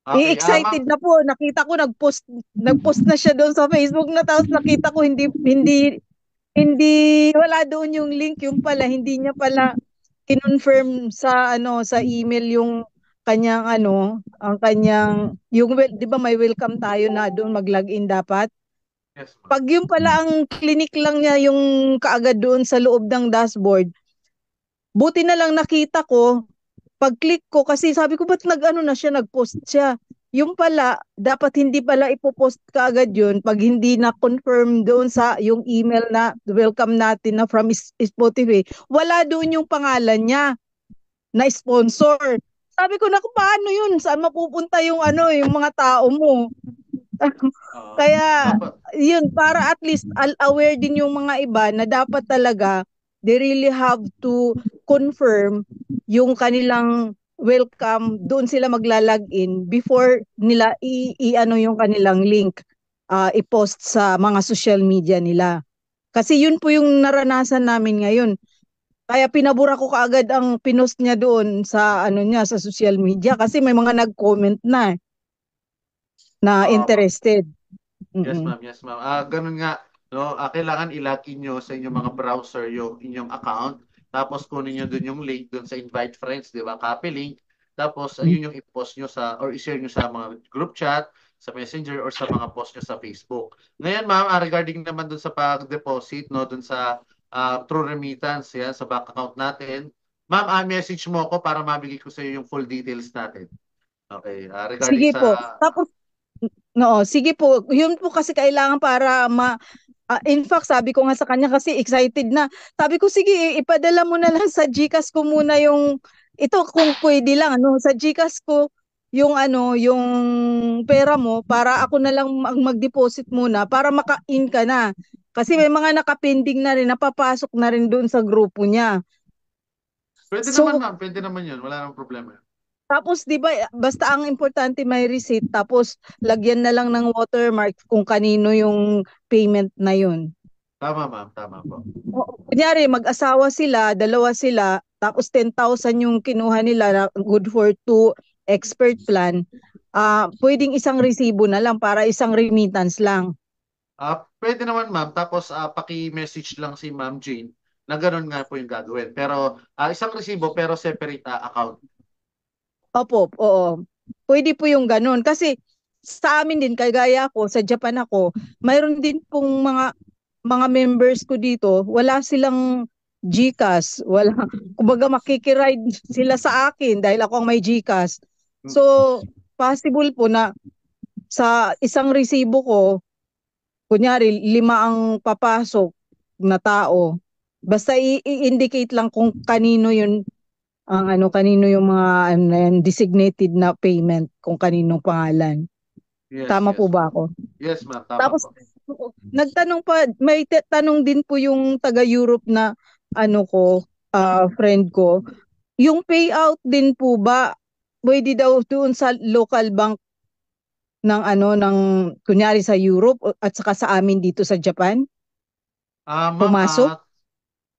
Excited na po. Nakita ko nagpost na siya doon sa Facebook na, tapos nakita ko hindi wala doon yung link, yung pala hindi niya pala kinonfirm sa sa email yung kanyang ang kanyang yung 'di ba may welcome tayo na doon mag-login dapat. Yes, pag yung pala ang clinic lang niya yung kaagad doon sa loob ng dashboard, buti na lang nakita ko pag-click ko kasi sabi ko ba't nag-post siya. Yung pala, dapat hindi pala ipopost kaagad yun pag hindi na-confirm doon sa yung email na welcome natin na from Spotify. Wala doon yung pangalan niya na sponsor. Sabi ko, naku, paano yun? Saan mapupunta yung yung mga tao mo? Kaya, yun, para at least aware din yung mga iba na dapat talaga they really have to confirm yung kanilang welcome, doon sila magla-login before nila yung kanilang link i-post sa mga social media nila. Kasi yun po yung naranasan namin ngayon. Kaya pinabura ko kaagad ang pinost niya doon sa sa social media kasi may mga nag-comment na interested. Yes, ma'am. Yes, ma'am. Ganun nga, no? Kailangan ilagin nyo sa inyong mga browser yung inyong account. Tapos kunin nyo dun yung link dun sa invite friends, di ba? Copy link. Tapos yun yung i-post nyo or i-share nyo sa mga group chat, sa Messenger, or sa mga post nyo sa Facebook. Ngayon, ma'am, regarding naman dun sa pag-deposit, no? Dun sa true remittance, yan, sa bank account natin. Ma'am, message mo ako para mabigay ko sa iyo yung full details natin. Okay. Regarding sige po. Tapos, sige po. Yun po kasi kailangan para in fact, sabi ko nga sa kanya kasi excited na. Sabi ko, sige, ipadala mo na lang sa GCash ko muna yung, ito kung pwede lang, sa GCash ko, yung yung pera mo para ako na lang mag-deposit muna para maka-in ka na. Kasi may mga nakapending na rin, napapasok na rin doon sa grupo niya. Pwede naman, ma'am. Pwede naman yun. Wala namang problema. Tapos 'di ba basta ang importante may receipt, tapos lagyan na lang ng watermark kung kanino yung payment na yun. Tama, ma'am. Tama po. Kunyari mag-asawa sila, dalawa sila, tapos 10,000 yung kinuha nila na good for 2 expert plan. Pwedeng isang resibo na lang para isang remittance lang. Pwede naman, ma'am. Tapos paki-message lang si Ma'am Jane na gano'n nga po yung gagawin. Pero isang resibo pero separate account. Opo, oo. Pwede po yung ganun. Kasi sa amin din, kagaya ko, sa Japan ako, mayroon din pong mga members ko dito, wala silang GCash, wala, kumbaga makikiride sila sa akin dahil ako ang may GCash. So, possible po na sa isang resibo ko, kunyari 5 ang papasok na tao. Basta i-indicate lang kung kanino yun ang kanino yung mga designated na payment, kung kaninong pangalan. Yes, Tama yes. po ba ako? Yes, ma'am. Tama Tapos po. nagtanong pa, may tanong din po yung taga-Europe na friend ko. Yung payout din po ba pwede daw doon sa local bank ng ng kunyari sa Europe at saka sa amin dito sa Japan? Ma'am, Pumasok?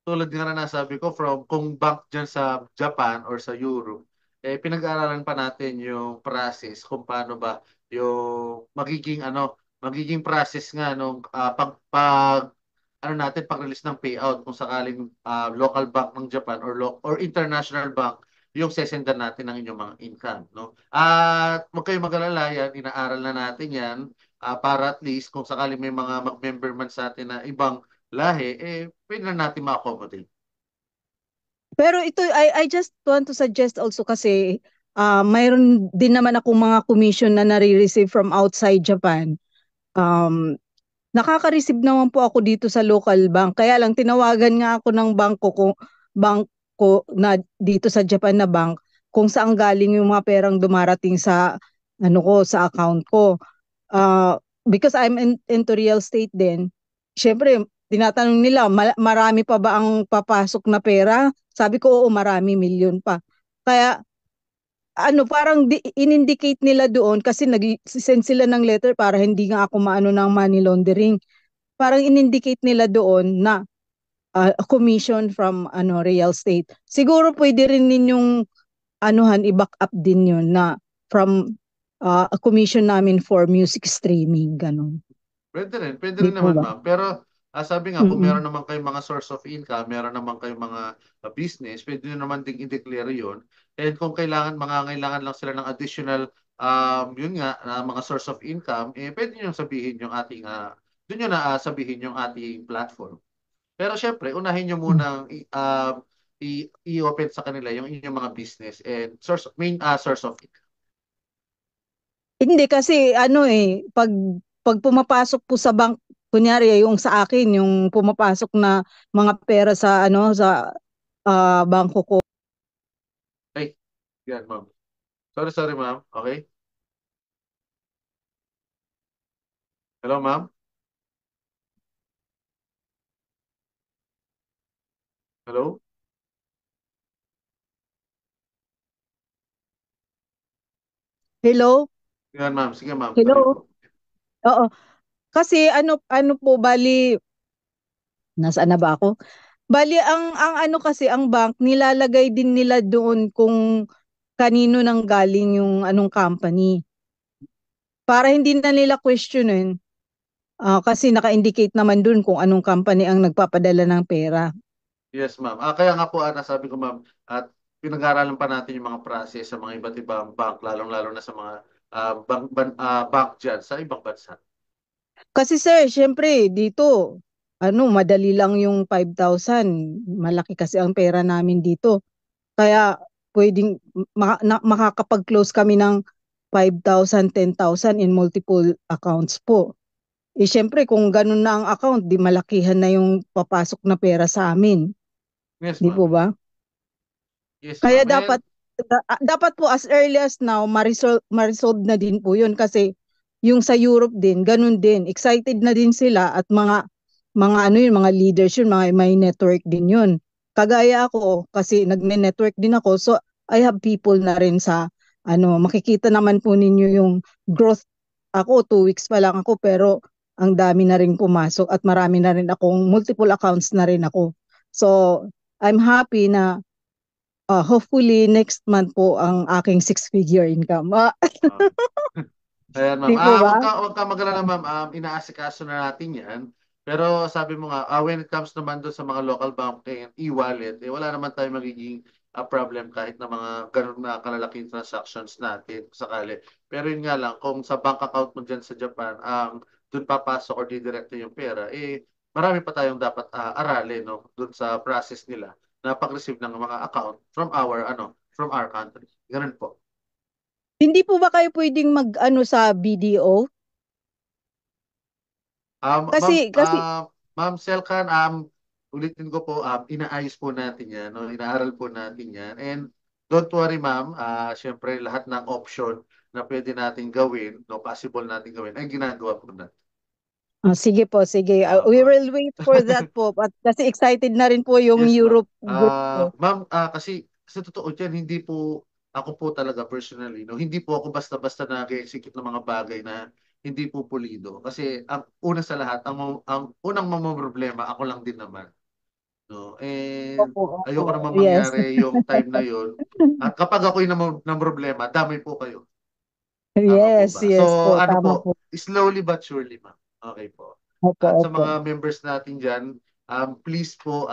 tulad nga na nasabi ko, kung bank dyan sa Japan or sa Europe, pinag-aaralan pa natin yung process kung paano ba yung magiging process nga nung pag-release ng payout kung sakaling local bank ng Japan or international bank yung sesendan natin ng inyong mga income, no? At huwag kayong mag-alala yan, inaaral na natin yan para at least kung sakaling may mga mag-member man sa atin na ibang lahi, pwede na natin ma-accommodate. Pero ito, I just want to suggest also kasi mayroon din naman akong mga commission na nare-receive from outside Japan. Nakaka-receive naman po ako dito sa local bank. Kaya lang tinawagan nga ako ng bangko na dito sa Japan na bank kung saan galing yung mga perang dumarating sa sa account ko. Because I'm into real estate din. Syempre, tinatanong nila, marami pa ba ang papasok na pera? Sabi ko, oo, marami, milyon pa. Kaya, parang in-indicate nila doon kasi nag-send sila ng letter para hindi nga ako maano ng money laundering. Parang in-indicate nila doon na commission from real estate. Siguro pwede rin ninyong i-back up din yun na from a commission namin for music streaming, ganun. Pwede rin naman, ma'am. Pero sabi nga, kung meron naman kayong mga source of income, meron naman kayong mga business, pwede nyo naman ding i-declare yun. And kung mangangailangan lang sila ng additional, mga source of income, pwede nyo sabihin yung ating, doon nyo na sabihin yung ating platform. Pero syempre, unahin nyo munang i-open sa kanila yung inyong mga business and main source of income. Hindi kasi pag pumapasok po sa bank, kunyari yung sa akin, yung pumapasok na mga pera sa sa bangko ko. Ay, yan, ma'am. Sorry, ma'am. Okay? Hello, ma'am? Hello? Hello? Yan, ma'am. Sige, ma'am. Hello? Oo. Kasi po bali, nasaan na ba ako? Bali ang kasi ang bank nilalagay din nila doon kung kanino nang galing yung anong company. Para hindi na nila questionin kasi naka-indicate naman doon kung anong company ang nagpapadala ng pera. Yes, ma'am. Kaya nga po, nasabi ko, ma'am, at pinag-aaralan pa natin yung mga process sa mga iba't ibang bank, lalong-lalo na sa mga bank dyan sa ibang bansa. Kasi sir, syempre dito, madali lang yung 5,000. Malaki kasi ang pera namin dito. Kaya pwedeng makakapag-close kami ng 5,000, 10,000 in multiple accounts po. Syempre kung ganun na ang account, di malakihan na yung papasok na pera sa amin. Yes, Di ma'am. po ba? Yes, Kaya ma'am. dapat po as early as now, ma-resolve na din po yun kasi yung sa Europe din, ganun din. Excited na din sila at mga mga leaders yun, mga may network din yun. Kagaya ako, kasi nagne-network din ako, so I have people na rin sa, makikita naman po ninyo yung growth. Ako, 2 weeks pa lang ako, pero ang dami na rin pumasok at marami na rin akong multiple accounts na rin ako. So, I'm happy na hopefully next month po ang aking 6-figure income. Ayan, ma'am. Di po ba? Huwag ka mag-alala, ma'am. Inaasikaso na natin yan. Pero sabi mo nga, when it comes naman doon sa mga local bank and e-wallet, wala naman tayo magiging problem kahit na mga ganun na kalalaking transactions natin sakali. Pero yun nga lang, kung sa bank account mo dyan sa Japan, doon papasok or didirekta yung pera, marami pa tayong dapat aralin, no, doon sa process nila na pag-receive ng mga account from our country. Ganun po. Hindi po ba kayo pwedeng mag-ano sa BDO? Ma'am, Kasi Ma'am Selkan, ulitin ko po, inaayos po natin yan, no? Inaaral po natin yan. And don't worry, ma'am, syempre lahat ng option na pwede natin gawin, no, possible natin gawin, ay ginagawa po natin. sige po, sige. We Opo. will wait for that po. At kasi excited na rin po yung Yes, ma'am. Europe group ko. Ma'am, kasi totoo dyan, hindi po ako po talaga personally, no, hindi po ako basta-basta nag-execute ng mga bagay na hindi po pulido. Kasi ang una sa lahat, ang unang mamroblema, ako lang din naman. No? And Opo, ayoko opo. naman Yes. mangyari yung time na yun. At kapag ako'y ng problema, damay po kayo. Tama po Yes, ba? yes So, po. ano Tama po, po. slowly but surely, ma'am. Okay po. Opo, At sa opo. mga members natin dyan, please po,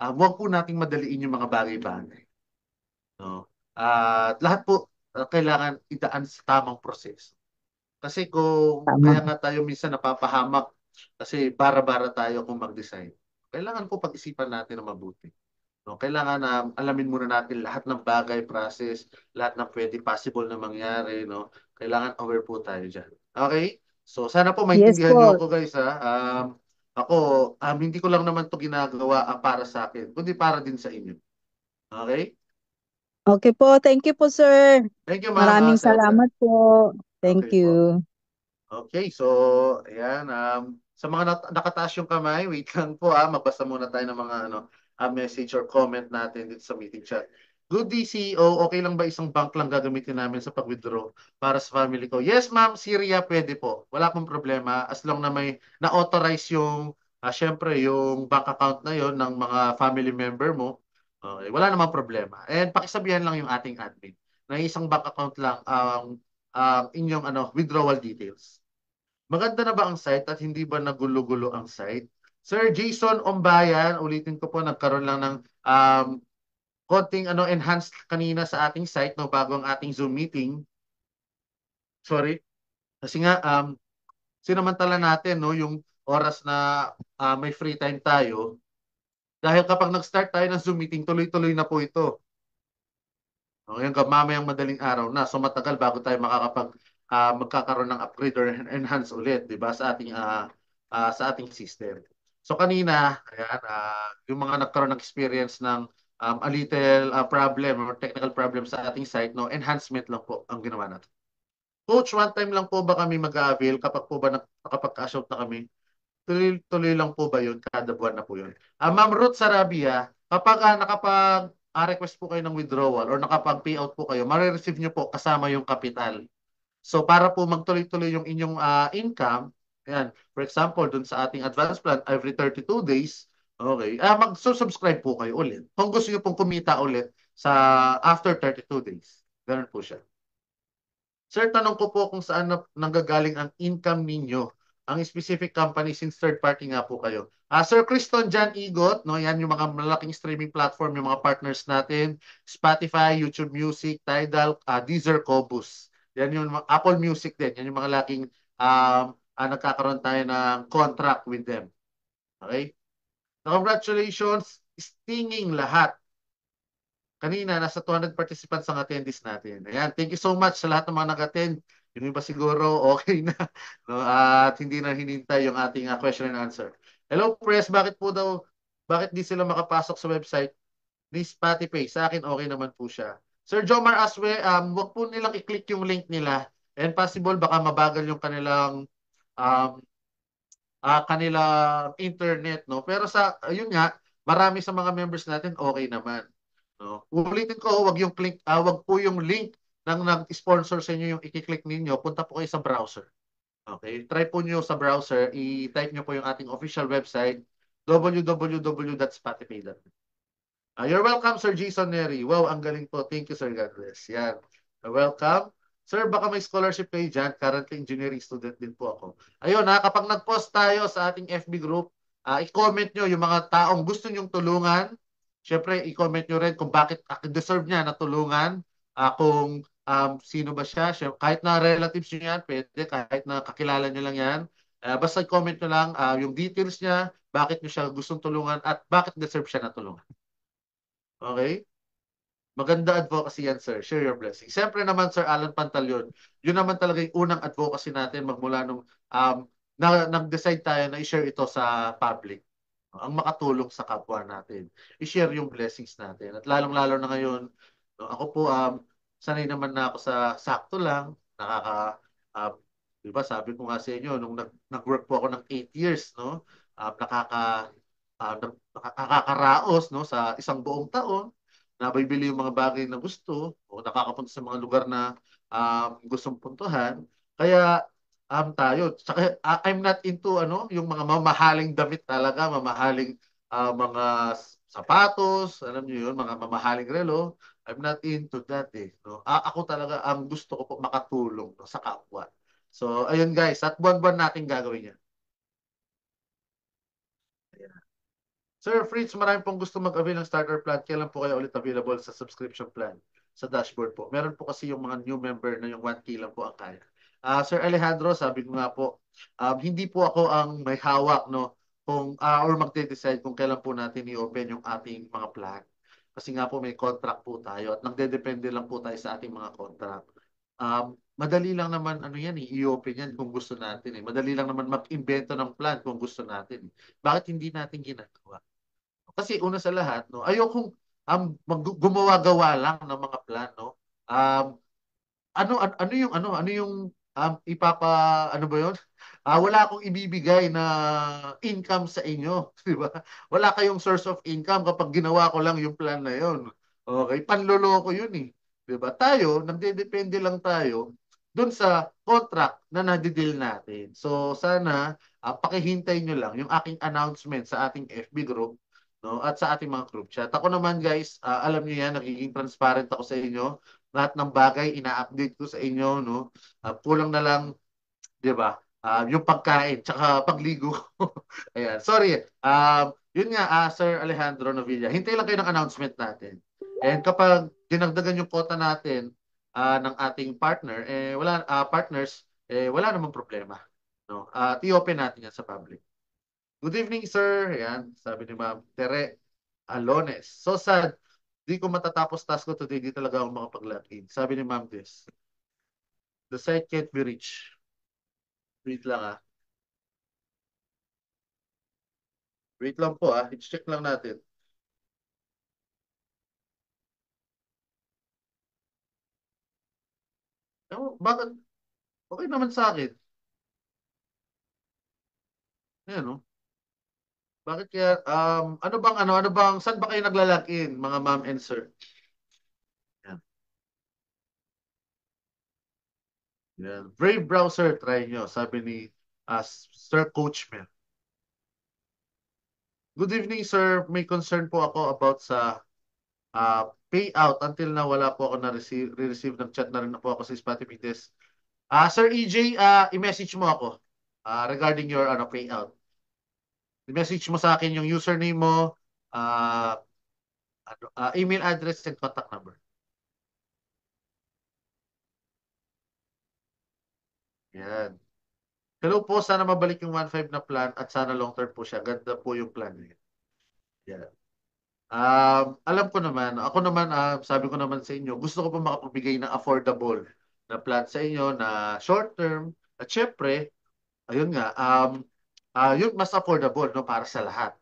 huwag po nating madaliin yung mga bagay-bagay. No? At lahat po, kailangan idaan sa tamang proseso. Kasi kung Tama. kaya nga tayo minsan napapahamak kasi bara-bara tayo kung mag-design. Kailangan po pag-isipan natin na mabuti. No, kailangan na alamin muna natin lahat ng bagay, process, lahat ng pwede possible na mangyari, no? Kailangan aware po tayo diyan. Okay? So sana po Yes maintindihan niyo po. ako, guys, ha. Ako, hindi ko lang naman 'to ginagawa para sa akin, kundi para din sa inyo. Okay? Okay po. Thank you po, sir. Thank you, ma'am. Maraming Selka. salamat po. Thank Okay po. you. Okay, so ayan, sa mga nakataas yung kamay, wait lang po, magbasa muna tayo ng mga message or comment natin dito sa meeting chat. Good day, CEO. Okay lang ba isang bank lang gagamitin namin sa pag-withdraw para sa family ko? Yes, ma'am. Syria, pwede po. Wala pong problema as long na may na-authorize yung, syempre, yung bank account na yon ng mga family member mo. Okay, wala namang problema. And pakisabihan lang yung ating admin na isang bank account lang ang inyong withdrawal details. Maganda na ba ang site at hindi ba nagulo-gulo ang site? Sir Jason Ombayan, ulitin ko po, nagkaroon lang ng konting enhanced kanina sa ating site no, bago ang ating Zoom meeting. Sorry. Kasi nga, sinamantala natin no, yung oras na may free time tayo. Dahil kapag nag-start tayo ng Zoom meeting, tuloy-tuloy na po ito. Ngayon, mamayang madaling araw na. So matagal bago tayo magkakaroon ng upgrade or enhance ulit, 'di ba, sa ating system. So kanina, ayan, yung mga nagkaroon ng experience ng a little problem or technical problem sa ating site, no, enhancement lang po ang ginawa natin. Coach, one time lang po ba kami mag-avail kapag po ba nakapag-cash out na kami? Tuloy lang po ba yun? Kada buwan na po yun. Ma'am Ruth Sarabia, kapag request po kayo ng withdrawal or nakapag-payout po kayo, marireceive nyo po kasama yung kapital. So para po magtuloy-tuloy yung inyong income, yan, for example, dun sa ating advance plan, every 32 days, okay, mag-subscribe po kayo ulit. Kung gusto nyo pong kumita ulit sa after 32 days. Ganun po siya. Sir, tanong ko po kung saan nanggagaling ang income ninyo, ang specific company since third party nga po kayo. Sir Criston Jan Igot, no, yan yung mga malaking streaming platform, yung mga partners natin, Spotify, YouTube Music, Tidal, Deezer, Qobuz. Yan yung Apple Music din, yan yung mga laking nagkakaroon tayo ng contract with them. Okay? Congratulations, stinging lahat. Kanina, nasa 200 participants ang attendees natin. Ayan, thank you so much sa lahat ng mga nag-attend. Yung iba siguro okay na. No? At hindi na hinintay yung ating question and answer. Hello, press. Bakit di sila makapasok sa website ni Spotify? Sa akin, okay naman po siya. Sir Jomar Aswe, wag po nilang i-click yung link nila. And possible, baka mabagal yung kanilang internet. No? Pero yun nga, marami sa mga members natin, okay naman. No? Ulitin ko, wag po yung link ng nag-sponsor sa inyo yung i-click ninyo, punta po kayo sa browser. Okay? Try po nyo sa browser, i-type nyo po yung ating official website, www.spotify.com. You're welcome, Sir Jason Neri. Wow, ang galing po. Thank you, Sir. God bless. Yan. You're welcome. Sir, baka may scholarship kayo dyan. Currently, engineering student din po ako. Ayun kapag nag-post tayo sa ating FB group, i-comment nyo yung mga taong gusto nyong tulungan Siyempre, i-comment nyo rin kung bakit deserve niya na tulungan, kung sino ba siya. Kahit na relatives nyo yan, pwede, kahit na kakilala nyo lang yan. Basta i-comment nyo lang yung details niya, bakit nyo siya gustong tulungan, at bakit deserve siya na tulungan. Okay? Maganda advocacy yan, sir. Share your blessing. Siyempre naman, Sir Alan Pantaleon, yun naman talaga yung unang advocacy natin magmula nung nag-decide tayo na i-share ito sa public. Ang makatulong sa kapwa natin. I-share yung blessings natin. At lalong-lalo na ngayon, no, ako po, sanay naman na ako sa sakto lang. Um, di ba, sabi ko nga sa inyo, nung nag-work po ako ng 8 years, no, nakakaraos, no, sa isang buong taon, nabibili yung mga bagay na gusto, o nakakapunta sa mga lugar na gustong puntuhan. Kaya tayo. Saka, I'm not into yung mga mamahaling damit talaga, mamahaling mga sapatos, alam niyo yun, mga mamahaling relo. I'm not into that no. Ako talaga ang gusto ko po makatulong no, sa kapwa. So, ayun guys, at buwan-buwan natin gagawin yan. Ayan. Sir Fritz, marami pong gusto mag-avail ng starter plan. Kailan po kayo ulit available sa subscription plan sa dashboard po? Meron po kasi yung mga new member na yung 1K lang po ang kaya. Sir Alejandro, sabi ko nga po, hindi po ako ang may hawak no kung or magde-decide kung kailan po natin i-open yung ating mga plan. Kasi nga po may contract po tayo at nagdedepende lang po tayo sa ating mga contract. Madali lang naman yan i-open yan kung gusto natin Madali lang naman mag-invento ng plan kung gusto natin. Bakit hindi natin ginagawa? Kasi una sa lahat, no, ayokong gumawa-gawa lang ng mga plan, no. Ano yung ipapa ano ba 'yon? Wala akong ibibigay na income sa inyo, di ba? Wala kayong source of income kapag ginawa ko lang yung plan na 'yon. Okay, panloloko 'yun di ba? Tayo, nagdedepende lang tayo doon sa contract na nadideal natin. So sana pakihintay nyo lang yung aking announcement sa ating FB group no at sa ating mga group chat. Ako naman guys, alam niyo yan, nagiging transparent ako sa inyo. Lahat ng bagay ina-update ko sa inyo no. Kulang na lang, 'di ba? Yung pagkain tsaka pagligo. Ayan. Sorry. Yun nga Sir Alejandro Novilla. Hintay lang kayo ng announcement natin. And kapag dinagdagan yung quota natin ng ating partner, partners, wala namang problema. No? I-open natin yan sa public. Good evening, sir. Ayan, sabi ni Ma'am Tere Alones. So sad, di ko matatapos task ko today, di talaga ako makapag-login. Sabi ni Ma'am Des, the site can't be reached. Wait lang Wait lang po i-check lang natin. Bakit? Okay naman sa akin. Ayan, no? Bakit kaya, ano bang, saan ba kayo naglalagin, mga ma'am and sir? Yan. Yan. Brave browser, try nyo, sabi ni Sir Coach Mel. Good evening, sir. May concern po ako about sa payout. Until na wala po ako na-receive ng chat na rin po ako sa Spotify Test. Sir EJ, i-message mo ako regarding your payout. I-message mo sa akin yung username mo, email address and contact number. Yan. Hello po, sana mabalik yung 1.5 na plan at sana long term po siya. Ganda po yung plan niya. Yan. Alam ko naman, ako naman, sabi ko naman sa inyo, gusto ko pa makapagbigay ng affordable na plan sa inyo na short term. At syempre, ayun nga, yun mas affordable no, para sa lahat.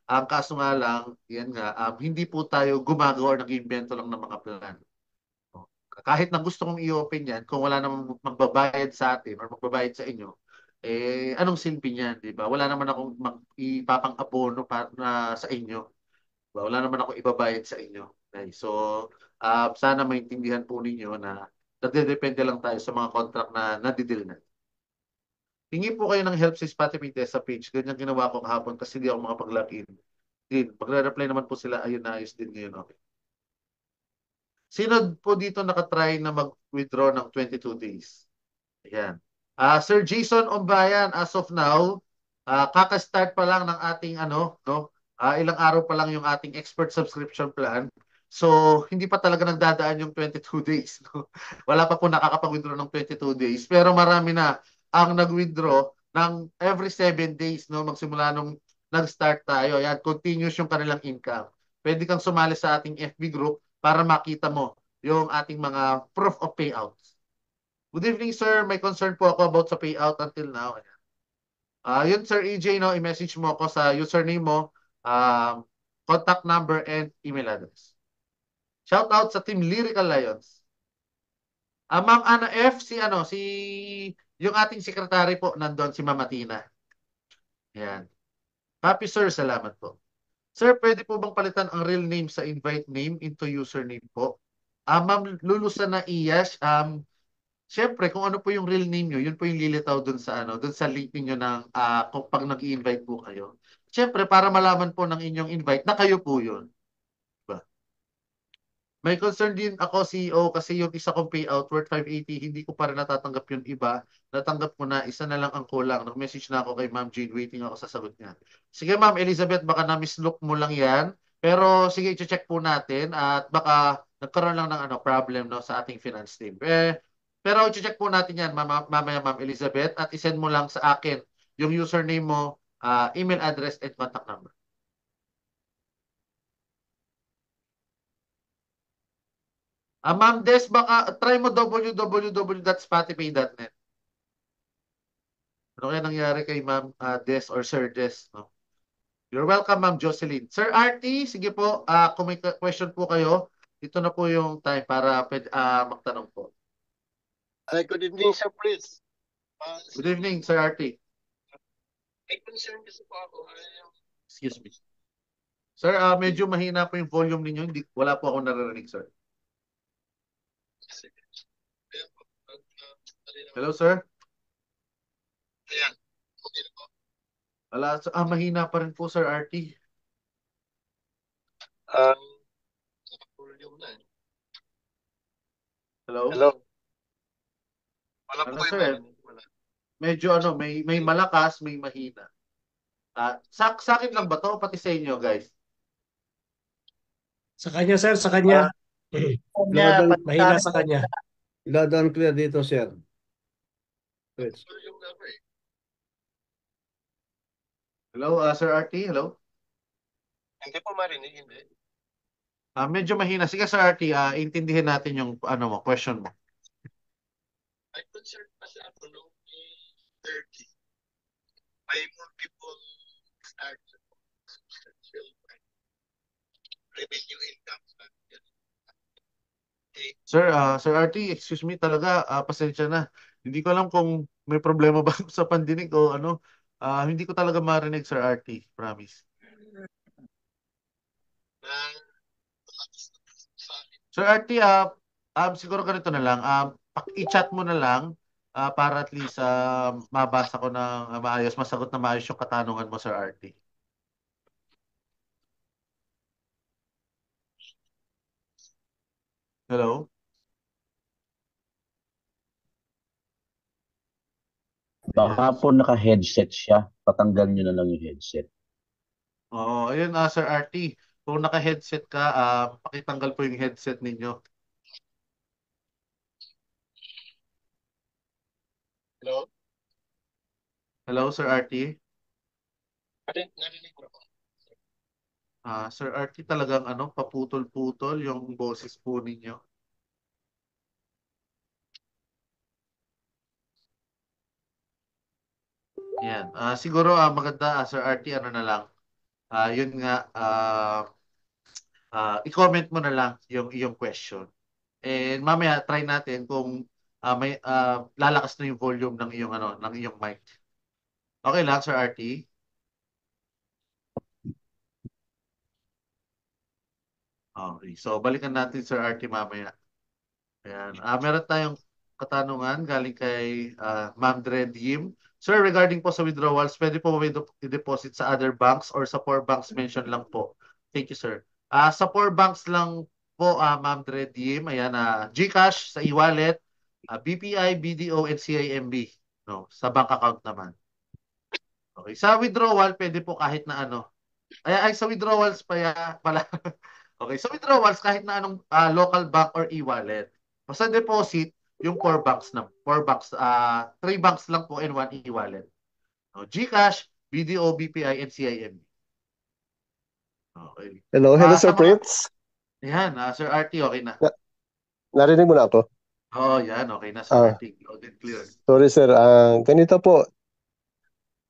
Ang kaso nga lang, yan nga, hindi po tayo gumagawa ng invento lang ng mga plan. Kahit na gusto kong i-open yan, kung wala namang magbabayad sa atin or magbabayad sa inyo, anong silbi niyan, di ba? Wala naman akong ipapang-abono na sa inyo. Diba? Wala naman ako ibabayad sa inyo. Okay? So, sana maintindihan po ninyo na nagdedepende lang tayo sa mga contract na nadidil na. Hingi po kayo ng help sa Spotify Test sa page. Ganyan ginawa ko kahapon kasi hindi ako makapag-login. Din, magre-reply naman po sila, ayun na ayos din ngayon. Okay. Sino po dito nakatry na mag-withdraw ng 22 days? Ayan. Sir Jason Ombayan, as of now, kaka-start pa lang ng ating Ilang araw pa lang yung ating expert subscription plan. So, hindi pa talaga nagdadaan yung 22 days. No? Wala pa po nakakapag-withdraw ng 22 days. Pero marami na ang nag-withdraw ng every 7 days. No? Magsimula nung nag-start tayo. Yan, continuous yung kanilang income. Pwede kang sumali sa ating FB group para makita mo yung ating mga proof of payouts. Good evening, sir. May concern po ako about sa payout until now. Yun, Sir EJ, no, i-message mo ako sa username mo, contact number, and email address. Shout out sa Team Lyrical Lions. Ma'am Ana F, si yung ating secretary po, nandun, si Mama Tina. Yan. Happy, sir. Salamat po. Sir, pwede po bang palitan ang real name sa invite name into username po? Ma'am Lulusa na Iyash, siyempre, kung ano po yung real name nyo, yun po yung lilitaw dun sa dun sa link niyo ng kung pag nag-i-invite po kayo. Siyempre, para malaman po ng inyong invite na kayo po yun. Diba? May concern din ako, CEO, kasi yung isa kong payout worth 580, hindi ko pa rin natatanggap yung iba. Natanggap ko na, isa na lang ang kulang. Nag-message na ako kay Ma'am Jane, waiting ako sa sagot niya. Sige, Ma'am Elizabeth, baka na-mislook mo lang yan. Pero sige, i-check po natin at baka nagkaroon lang ng problem no, sa ating finance team. Pero i-check po natin yan mamaya, Ma'am Elizabeth, at isend mo lang sa akin yung username mo, email address, and contact number. Ma'am Des, baka try mo www.spotify.net. Ano kaya nangyari kay Ma'am Des or Sir Des? No? You're welcome, Ma'am Jocelyn. Sir RT, sige po, kung may question po kayo, ito na po yung time para magtanong po. Good evening, sir, please. Good evening, Sir RT. May concern kasi po ako. Excuse me. Sir, medyo mahina po yung volume ninyo. Wala po ako naririnig, sir. Hello, sir? Ayan. Okay na po. Wala, mahina pa rin po, Sir RT. Hello? Hello? Wala po Ano, kayo sir? marinig. Wala. Medyo may malakas, may mahina. Sa akin lang ba to? Pati sa inyo, guys? Sa kanya, sir, sa kanya. Mahina sa kanya. Loud and clear dito, sir. Please. Hello, Sir RT? Hello? Hindi po marinig, hindi. Medyo mahina. Sige, Sir RT, intindihin natin yung question mo. May concern kasi ako noong 30. May multiple substantial revenue income. Sir RT, excuse me talaga, pasensya na. Hindi ko alam kung may problema ba sa pandinig o ano. Hindi ko talaga marinig, Sir RT. Promise. Sir RT, siguro ganito na lang. I-chat mo na lang para at least mabasa ko ng maayos, masagot na maayos yung katanungan mo, Sir RT. Hello? Baka po naka-headset siya. Patanggal nyo na lang yung headset. Oo, ayun, Sir RT. Kung naka-headset ka, pakitanggal po yung headset ninyo. Hello? Hello, Sir RT? Narinig ko po. Sir RT, talagang paputol-putol yung boses po ninyo. Yan. Siguro maganda, Sir RT, na lang. Yun nga, i-comment mo na lang yung iyong question. And mamaya try natin kung may lalakas na yung volume ng iyong mic. Okay lang, Sir RT? Okay. So balikan natin, Sir RT, mamaya. Ayan. Meron tayong katanungan galing kay Ma'am Dred Yim. Sir, regarding po sa withdrawals, pwede po ba i-deposit sa other banks or sa 4 banks mentioned lang po? Thank you, sir. Sa 4 banks lang po, Ma'am Dred Yim. Ayan, GCash sa e-wallet, BPI, BDO, and CIMB. No, sa bank account naman. Okay. Sa withdrawal, pwede po kahit na Ay, sa withdrawals pa pala. Okay, sa withdrawals kahit na anong local bank or e-wallet. Sa deposit, yung 4 banks na, 4 banks, 3 banks lang po and 1 e-wallet. GCash, BDO, BPI, and CIMB. Okay. Hello, hello Sa Sir mga, Prince. yan, Sir RT, okay na. Na- narinig mo na ako? Oo, yan, okay na, Sir Ah, RT. Loud and clear. sorry sir. Ganito po.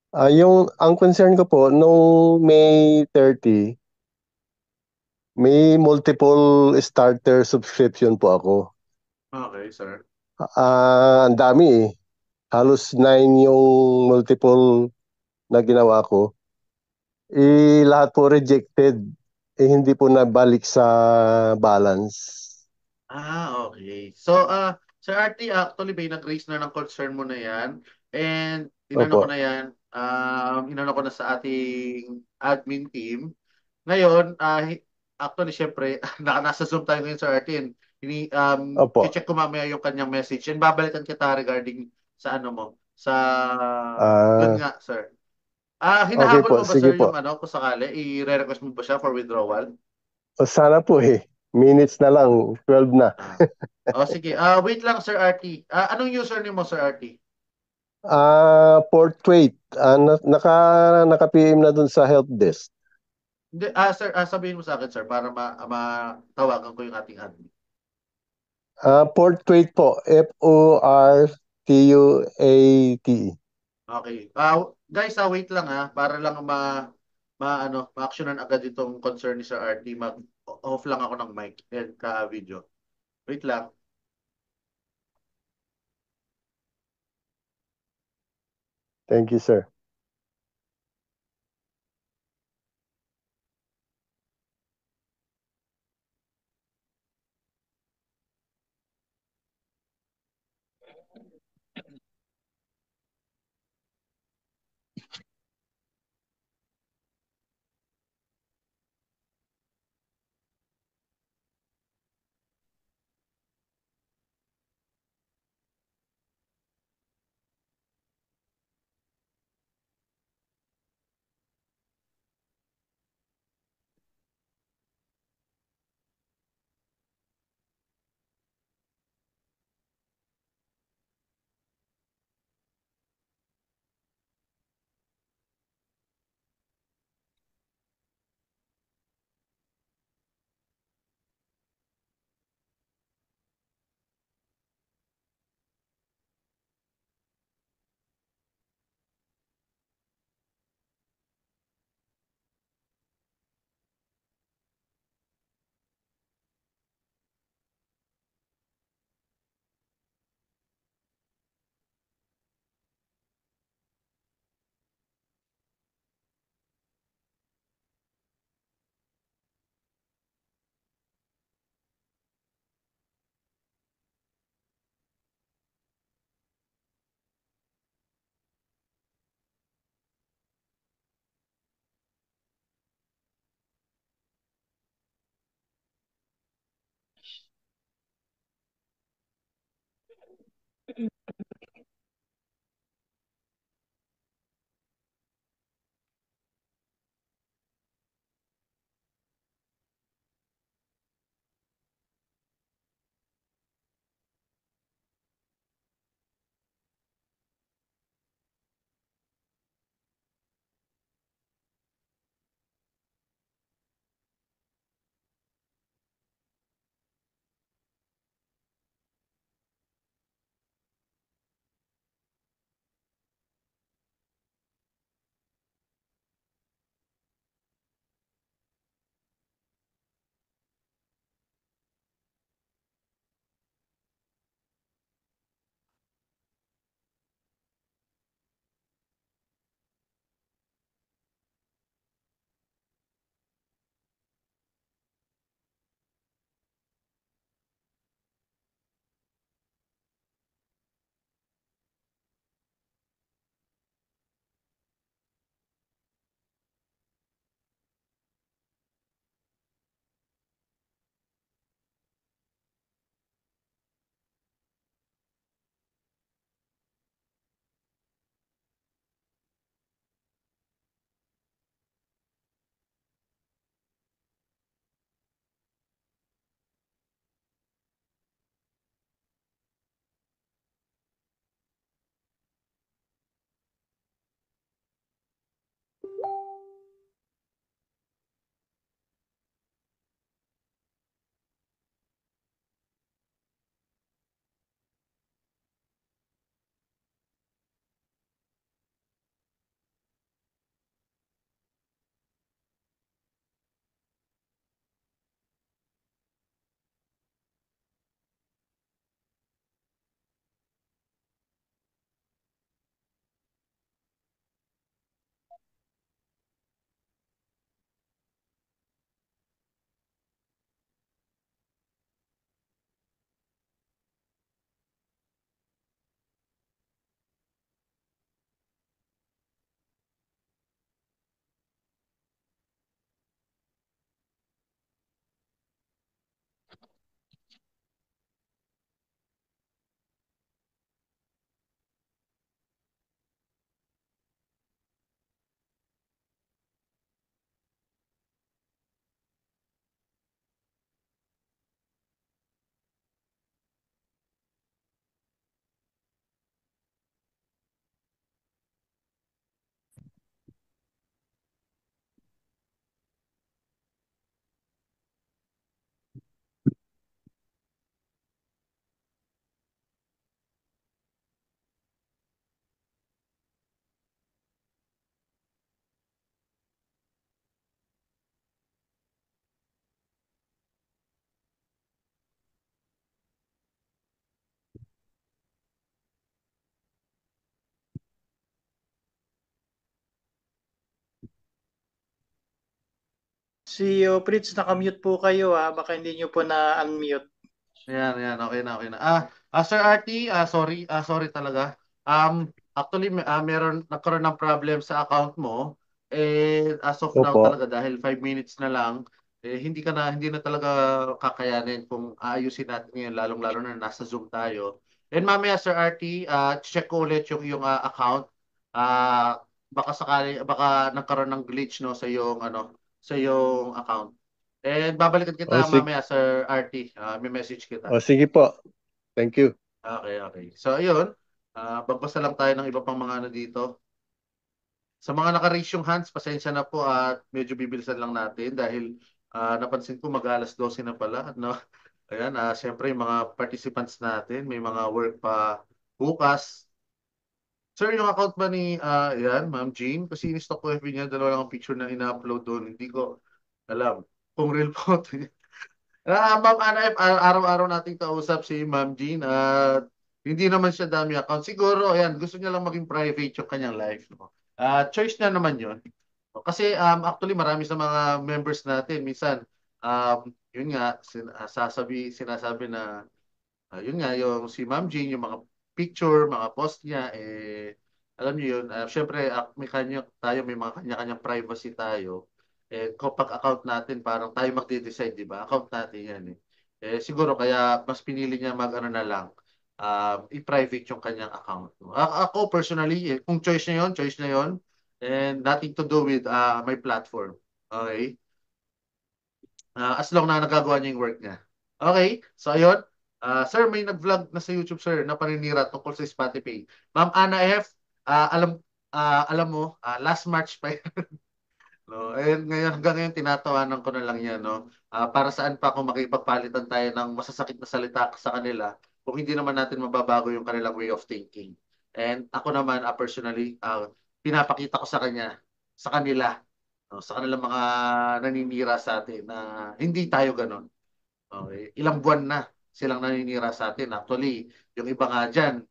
Ang concern ko po, nung May 30, may multiple starter subscription po ako. Okay, sir. Ang dami eh. Halos 9 yung multiple na ginawa ko. Lahat po rejected. Hindi po nabalik sa balance. Okay. So, Sir RT, actually, may nag-raise na ng concern mo na yan. And, inano ko Opo. na yan, inano ko na sa ating admin team. Ngayon, actually, syempre, nasa Zoom tayo ngayon, Sir RT. And, Opo. check ko mamaya yung kanyang message. And babalikan kita regarding sa ano mo, sa, Ah, yun nga, sir. okay Hinahabol po. mo ba, Sige sir, yung po. ano, kung sakali, i-request mo ba siya for withdrawal? Sana po eh. Minutes na lang. 12 na. Sige. Wait lang, Sir RT. Anong username mo, Sir RT? Portrait. Naka-PM na dun sa help desk. Hindi, sir, sabihin mo sa akin, sir, para matawagan ko yung ating admin. Portrait po. Fortuate. Okay. Guys, wait lang para lang ma-actionan agad itong concern ni Sir RT. Mag-off lang ako ng mic and ka-video. Wait lang. Thank you, sir. CEO Fritz, nakamute po kayo baka hindi nyo po na-unmute. Yan, okay na. Sir RT, sorry talaga. Actually, nagkaroon ng problem sa account mo. As of now Opo. talaga, dahil 5 minutes na lang, hindi na talaga kakayanin kung aayusin natin ngayon, lalong-lalo na nasa Zoom tayo. And mamaya, Sir RT, check ko ulit yung iyong account. Baka nagkaroon ng glitch no sa iyong account. And babalikan kita Sige. mamaya, Sir RT. May message kita. Sige po. Thank you. Okay. So, ayun. Pagbasa lang tayo ng iba pang mga dito. Sa mga naka-raise yung hands, pasensya na po at medyo bibilisan lang natin dahil napansin ko mag-alas 12 na pala. No? Ayan, siyempre yung mga participants natin, may mga work pa bukas. Sir, yung account ba ni, Ma'am Jean? Kasi in-stock ko FB niya, dalawa lang ang picture na ina-upload doon. Hindi ko alam kung real photo niya. Ma'am Ana, araw-araw nating kausap si Ma'am Jean at hindi naman siya dami account. Siguro, ayan, gusto niya lang maging private yung kanyang life. No? Choice niya naman yun. Kasi actually marami sa mga members natin, minsan, yun nga, sinasabi na, yun nga, yung si Ma'am Jean, yung mga picture, mga post niya, alam niyo yun, syempre, may mga kanya-kanyang privacy tayo. Kapag account natin, parang tayo magde-decide, di ba? Account natin yan eh. Siguro kaya mas pinili niya mag-ano na lang, i-private yung kanyang account. No? Ako personally, kung choice na yun, and nothing to do with my platform. Okay? As long na nagagawa niya yung work niya. Okay? So, ayun. Sir, may nag-vlog na sa YouTube, sir, na paninira tungkol sa Spotify. Ma'am Ana F, alam mo, last March pa yan. No? Hanggang ngayon, tinatawanan ko na lang yan. No? Para saan pa kung makipagpalitan tayo ng masasakit na salita sa kanila kung hindi naman natin mababago yung kanilang way of thinking. And ako naman, personally, pinapakita ko sa kanila, no? Sa kanilang mga naninira sa atin na hindi tayo ganon. Okay? Ilang buwan na silang naninira sa atin. Actually, yung iba nga dyan,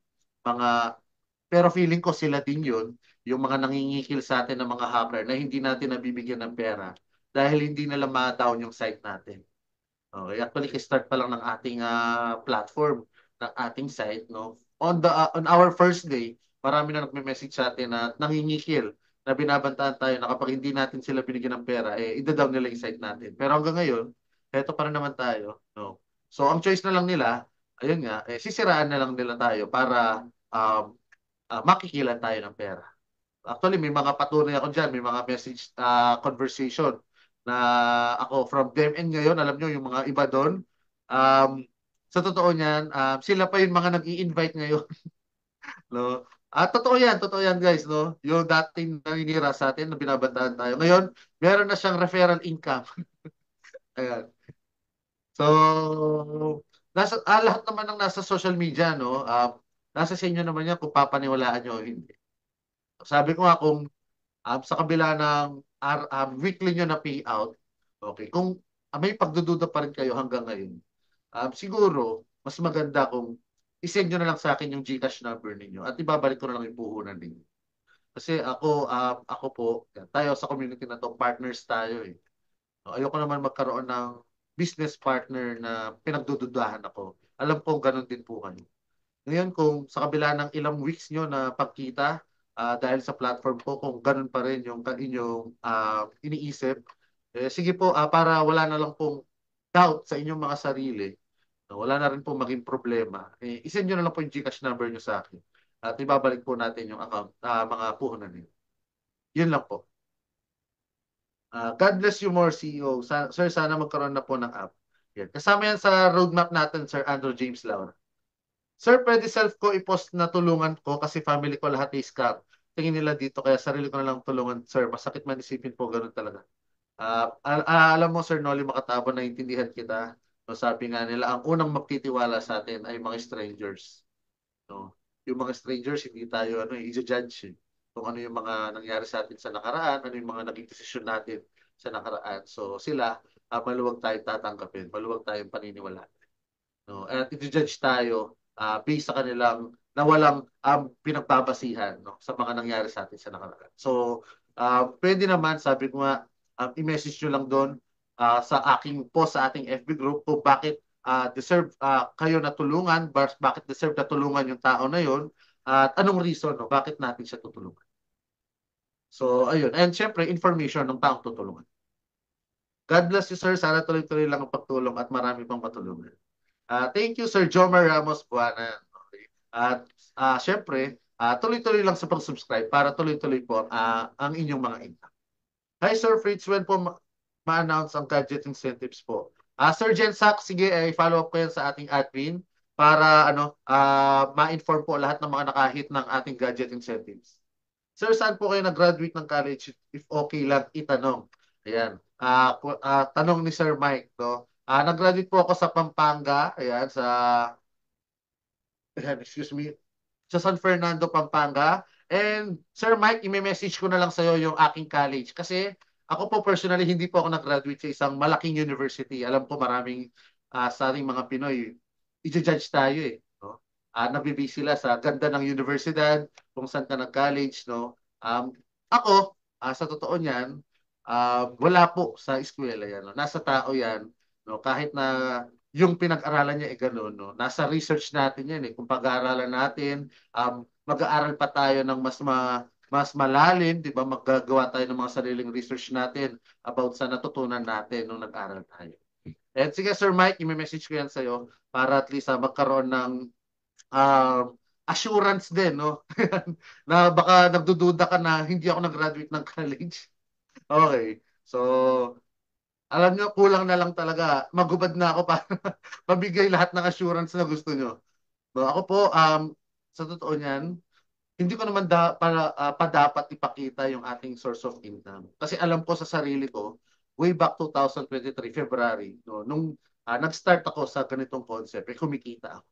pero feeling ko sila din yun, yung mga nangingikil sa atin ng mga hacker na hindi natin nabibigyan ng pera dahil hindi nila ma-down yung site natin. Okay, actually, start pa lang ng ating platform, ng ating site, no? On our first day, marami na nagme-message sa atin na nangingikil, na binabantaan tayo na kapag hindi natin sila binigyan ng pera, ida-down nila yung site natin. Pero hanggang ngayon, eto pa rin naman tayo, no? So, ang choice na lang nila, ayun nga, sisiraan na lang nila tayo para makikilan tayo ng pera. Actually, may mga patunay ako dyan, may mga message conversation na ako from them. And ngayon, alam nyo, yung mga iba doon, sa totoo niyan, sila pa yung mga nag-i-invite ngayon. No? Totoo yan guys. No? Yung dating naninira sa atin na binabantaan tayo. Ngayon, meron na siyang referral income. Ayan. So, lahat naman ng nasa social media, no? Nasa sa inyo naman yan kung papaniwalaan nyo o hindi. Sabi ko nga kung sa kabila ng weekly nyo na payout, okay, kung may pagdududa pa rin kayo hanggang ngayon, siguro, mas maganda kung isend nyo na lang sa akin yung GCash number ninyo at ibabalik ko na lang yung puhunan ninyo. Kasi ako po, tayo sa community na to, partners tayo eh. Ayoko naman magkaroon ng business partner na pinagdududahan ako. Alam ko ganun din po kayo. Ngayon, kung sa kabila ng ilang weeks nyo na pagkita, dahil sa platform ko, kung ganun pa rin yung inyong iniisip, sige po, para wala na lang pong doubt sa inyong mga sarili, wala na rin pong maging problema, isend nyo na lang po yung GCash number nyo sa akin at ibabalik po natin yung account, mga puhunan niyo. Yun lang po. God bless you more, CEO. Sir, sana magkaroon na po ng app. Yan. Kasama yan sa roadmap natin, Sir Andrew James Laura. Sir, pwede self ko i-post na tulungan ko kasi family ko lahat ay scam. Tingin nila dito kaya sarili ko na lang tulungan. Sir, masakit man isipin po, ganun talaga. Alam mo, Sir Noli Makatabon, naiintindihan kita. No, sabi nga nila, ang unang magtitiwala sa atin ay mga strangers. No? Yung mga strangers, hindi tayo i-judge. Kung ano yung mga nangyari sa atin sa nakaraan, ano yung mga naging desisyon natin sa nakaraan. So sila, maluwag tayong tatanggapin, maluwag tayong paniniwalaan. No? At i-judge tayo based sa kanilang na walang pinagbabasihan, no, sa mga nangyari sa atin sa nakaraan. So, pwede naman, sabi ko nga, i-message nyo lang doon sa aking post sa ating FB group kung bakit deserve kayo na tulungan, bakit deserve na tulungan yung tao na yun, at anong reason, no, bakit natin siya tutulungan. So, ayun. And syempre, information ng taong tutulungan. God bless you, sir. Sana tuloy-tuloy lang ang pagtulong at marami pang patulungan. Thank you, Sir Jomar Ramos Buanan. Okay. At syempre, tuloy-tuloy lang sa pag-subscribe para tuloy-tuloy po ang inyong mga income. Hi, Sir Fritz. When po ma-announce ang gadget incentives po? Sir Jensak, sige, i-follow up ko yan sa ating admin para ma-inform po lahat ng mga nakahit ng ating gadget incentives. Sir, saan po kayo nag-graduate ng college? If okay lang, itanong. Ayan. Tanong ni Sir Mike, no? Nag-graduate po ako sa Pampanga, ayan, excuse me, sa San Fernando, Pampanga. And Sir Mike, i-message ko na lang sa iyo yung aking college kasi ako po personally hindi po ako nag-graduate sa isang malaking university. Alam ko maraming sa ating mga Pinoy, i-judge tayo eh, no? Nabibig sila sa ganda ng universidad, kung saan ka nag-college, no? Ako, sa totoo niyan, wala po sa eskwela yan, no? Nasa tao yan, no? Kahit na yung pinag-aralan niya gano'n, no? Nasa research natin yan eh. Kung pag-aaralan natin, mag-aaral pa tayo ng mas malalim, di ba? Maggagawa tayo ng mga sariling research natin about sa natutunan natin nung nag-aral tayo. And sige, Sir Mike, i-message ko yan sa'yo para at least magkaroon ng assurance din, no? Na baka nagdududa ka na hindi ako nag-graduate ng college. Okay. So, alam nyo, kulang na lang talaga. Magubad na ako para mabigay lahat ng assurance na gusto nyo. So, ako po, sa totoo niyan, hindi ko naman pa dapat ipakita yung ating source of income. Kasi alam ko sa sarili ko, way back 2023, February, no, nung nag-start ako sa ganitong concept, kumikita ako.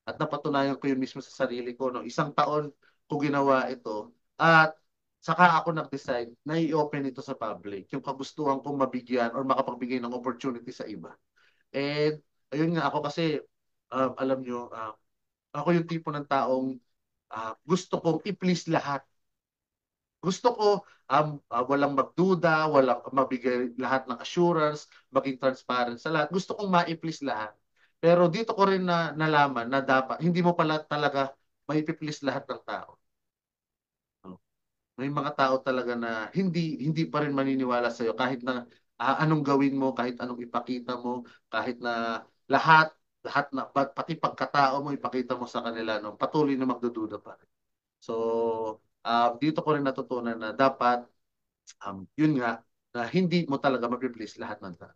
At napatunayan ko yun mismo sa sarili ko. No? Isang taon ko ginawa ito. At saka ako nag-decide na i-open ito sa public. Yung kagustuhan kong mabigyan or makapagbigay ng opportunity sa iba. And ayun nga ako kasi, alam nyo, ako yung tipo ng taong gusto kong i-please lahat. Gusto ko walang magduda, walang mabigay lahat ng assurance, maging transparent sa lahat. Gusto kong ma-please lahat. Pero dito ko rin nalaman na dapat, hindi mo pala talaga ma-please lahat ng tao. May mga tao talaga na hindi pa rin maniniwala sa iyo kahit na anong gawin mo, kahit anong ipakita mo, kahit na lahat na pati pagkatao mo ipakita mo sa kanila, no, patuloy na magdududa pa rin. So, dito ko rin natutunan na dapat yun nga na hindi mo talaga ma-please lahat ng tao.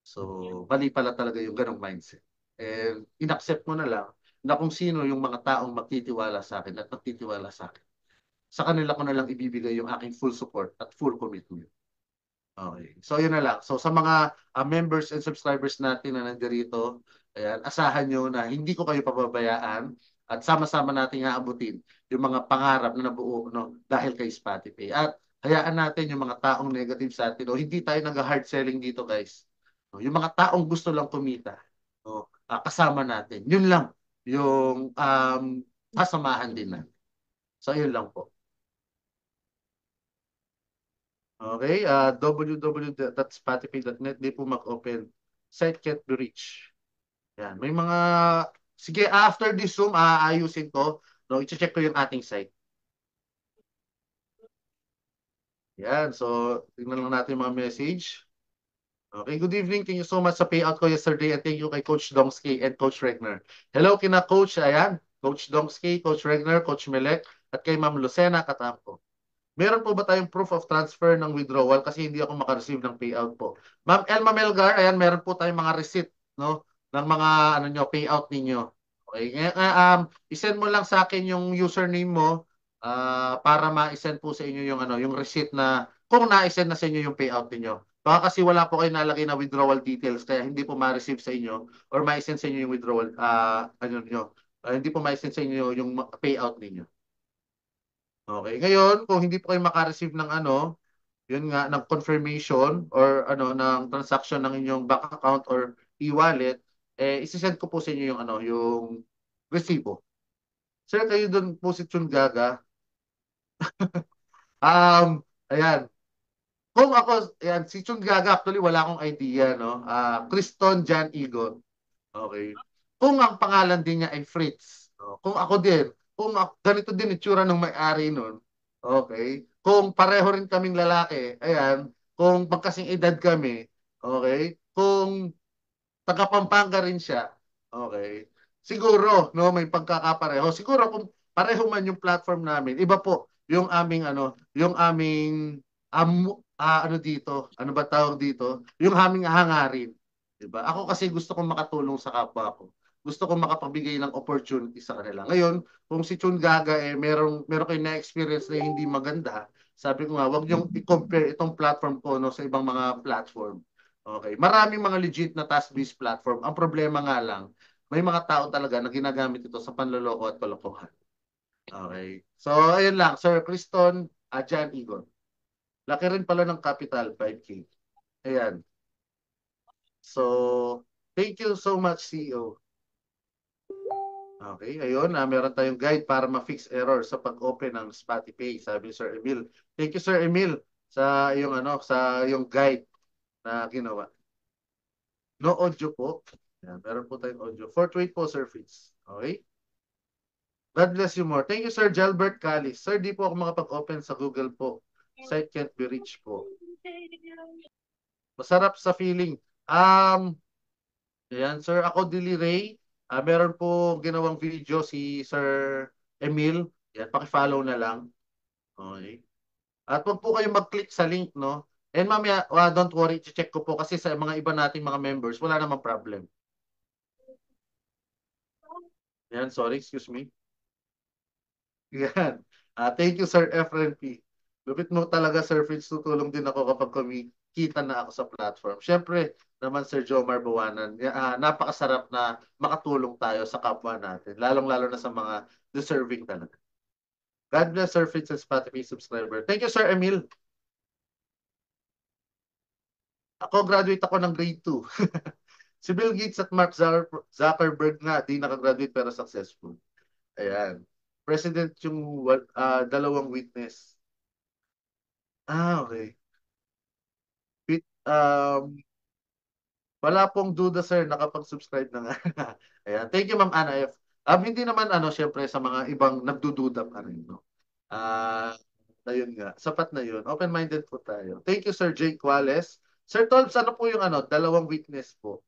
So, mali pala talaga yung ganong mindset. And inaccept mo na lang na kung sino yung mga taong magtitiwala sa akin at magtitiwala sa akin. Sa kanila ko na lang ibibigay yung aking full support at full commitment. Okay. So, yun na lang. So, sa mga members and subscribers natin na nandirito, ayan, asahan nyo na hindi ko kayo pababayaan at sama-sama nating aabutin yung mga pangarap na nabuo, no, dahil kay Spotify. At hayaan natin yung mga taong negative sa atin. No? Hindi tayo nag-hard selling dito, guys. No? Yung mga taong gusto lang kumita, no? Kasama natin. Yun lang yung kasamahan din natin. So, yun lang po. Okay, www.spotify.net, di po mag-open. Site can't be reached. Yan, may mga, sige, after this Zoom, ayusin ko, no, i-check ko yung ating site. Yan, so, tingnan lang natin yung mga message. Okay, good evening. Thank you so much sa payout ko yesterday and thank you kay Coach Dongski and Coach Regner. Hello kina Coach, ayan, Coach Dongski, Coach Regner, Coach Melek, at kay Ma'am Lucena Katampo. Meron po ba tayong proof of transfer ng withdrawal kasi hindi ako makareceive ng payout po? Ma'am Elma Melgar, ayan, meron po tayong mga receipt, no, ng mga payout ninyo. Okay, i-send mo lang sa akin yung username mo para ma-send po sa inyo yung receipt na kung na-send na sa inyo yung payout niyo. Baka kasi wala po kayo nalagay na withdrawal details kaya hindi po ma-receive sa inyo or ma-send sa inyo yung withdrawal hindi po ma-send sa inyo yung payout niyo. Okay, ngayon kung hindi po kayo maka-receive ng yun nga ng confirmation or ng transaction ng inyong bank account or e-wallet, isi-send ko po sa inyo yung resibo. Sir, kayo doon po si Chun Gaga. Ayan. Kung ako, yan, si Chun Gaga, actually, wala akong idea, no? Criston Jan Igon. Okay. Kung ang pangalan din niya ay Fritz, no? Kung ako din, kung ganito din itsura ng may-ari nun, okay. Kung pareho rin kaming lalaki, ayan, kung magkasing edad kami, okay. Kung taga Pampanga rin siya, okay. Siguro, no, may pagkakapareho. Siguro kung pareho man yung platform namin, iba po yung aming yung aming ano dito, ano ba tawag dito? Yung aming hangarin. Diba? Ako kasi gusto kong makatulong sa kapwa ko. Gusto kong makapagbigay ng opportunity sa kanila. Ngayon, kung si Chun Gaga meron kayo na-experience na hindi maganda, sabi ko nga, wag niyong i-compare itong platform ko no, sa ibang mga platform. Okay. Maraming mga legit na task-based platform. Ang problema nga lang, may mga tao talaga na ginagamit ito sa panloloko at kalokohan. Okay. So, ayun lang. Sir Criston, Jan Igon. Laki rin pala ng capital, 5K. Ayan. So, thank you so much, CEO. Okay, ayun. Meron tayong guide para ma-fix error sa pag-open ng Spotify, sabi ni Sir Emil. Thank you, Sir Emil, sa yung guide na ginawa. No audio po. Yan, meron po tayong audio. 428 po, Sir Fritz. Okay? God bless you more. Thank you, Sir Jalbert Calis. Sir, di po ako makapag-open sa Google po. Site can't be reached po. Masarap sa feeling. Ayan, Sir, ako Dili Ray. Meron po ginawang video si Sir Emil. Yan, paki-follow na lang. Okay. At wag po kayong mag-click sa link, no? And mamaya, don't worry, check ko po kasi sa mga iba nating mga members, wala namang problem. Yan, sorry, excuse me. Yan. Thank you, Sir Efren P. Lupit mo talaga, Sir Fritz. Tutulong din ako kapag kumikita na ako sa platform. Siyempre, naman Sir Jomar Bawanan, napakasarap na makatulong tayo sa kapwa natin. Lalong-lalo na sa mga deserving talaga. God bless, Sir Fritz and Spotify subscriber. Thank you, Sir Emil. Ako, graduate ako ng grade 2. Si Bill Gates at Mark Zuckerberg nga, di nakagraduate pero successful. Ayan. President yung dalawang witness. Okay. Wala pong duda, sir, nakapag-subscribe na nga. Ayan. Thank you, Ma'am Ana F. Hindi naman, syempre, sa mga ibang nagdududa pa rin, no? Ayun nga. Sapat na yun. Open-minded po tayo. Thank you, Sir Jake Wallace. Sir Tolbs, ano po yung dalawang witness po?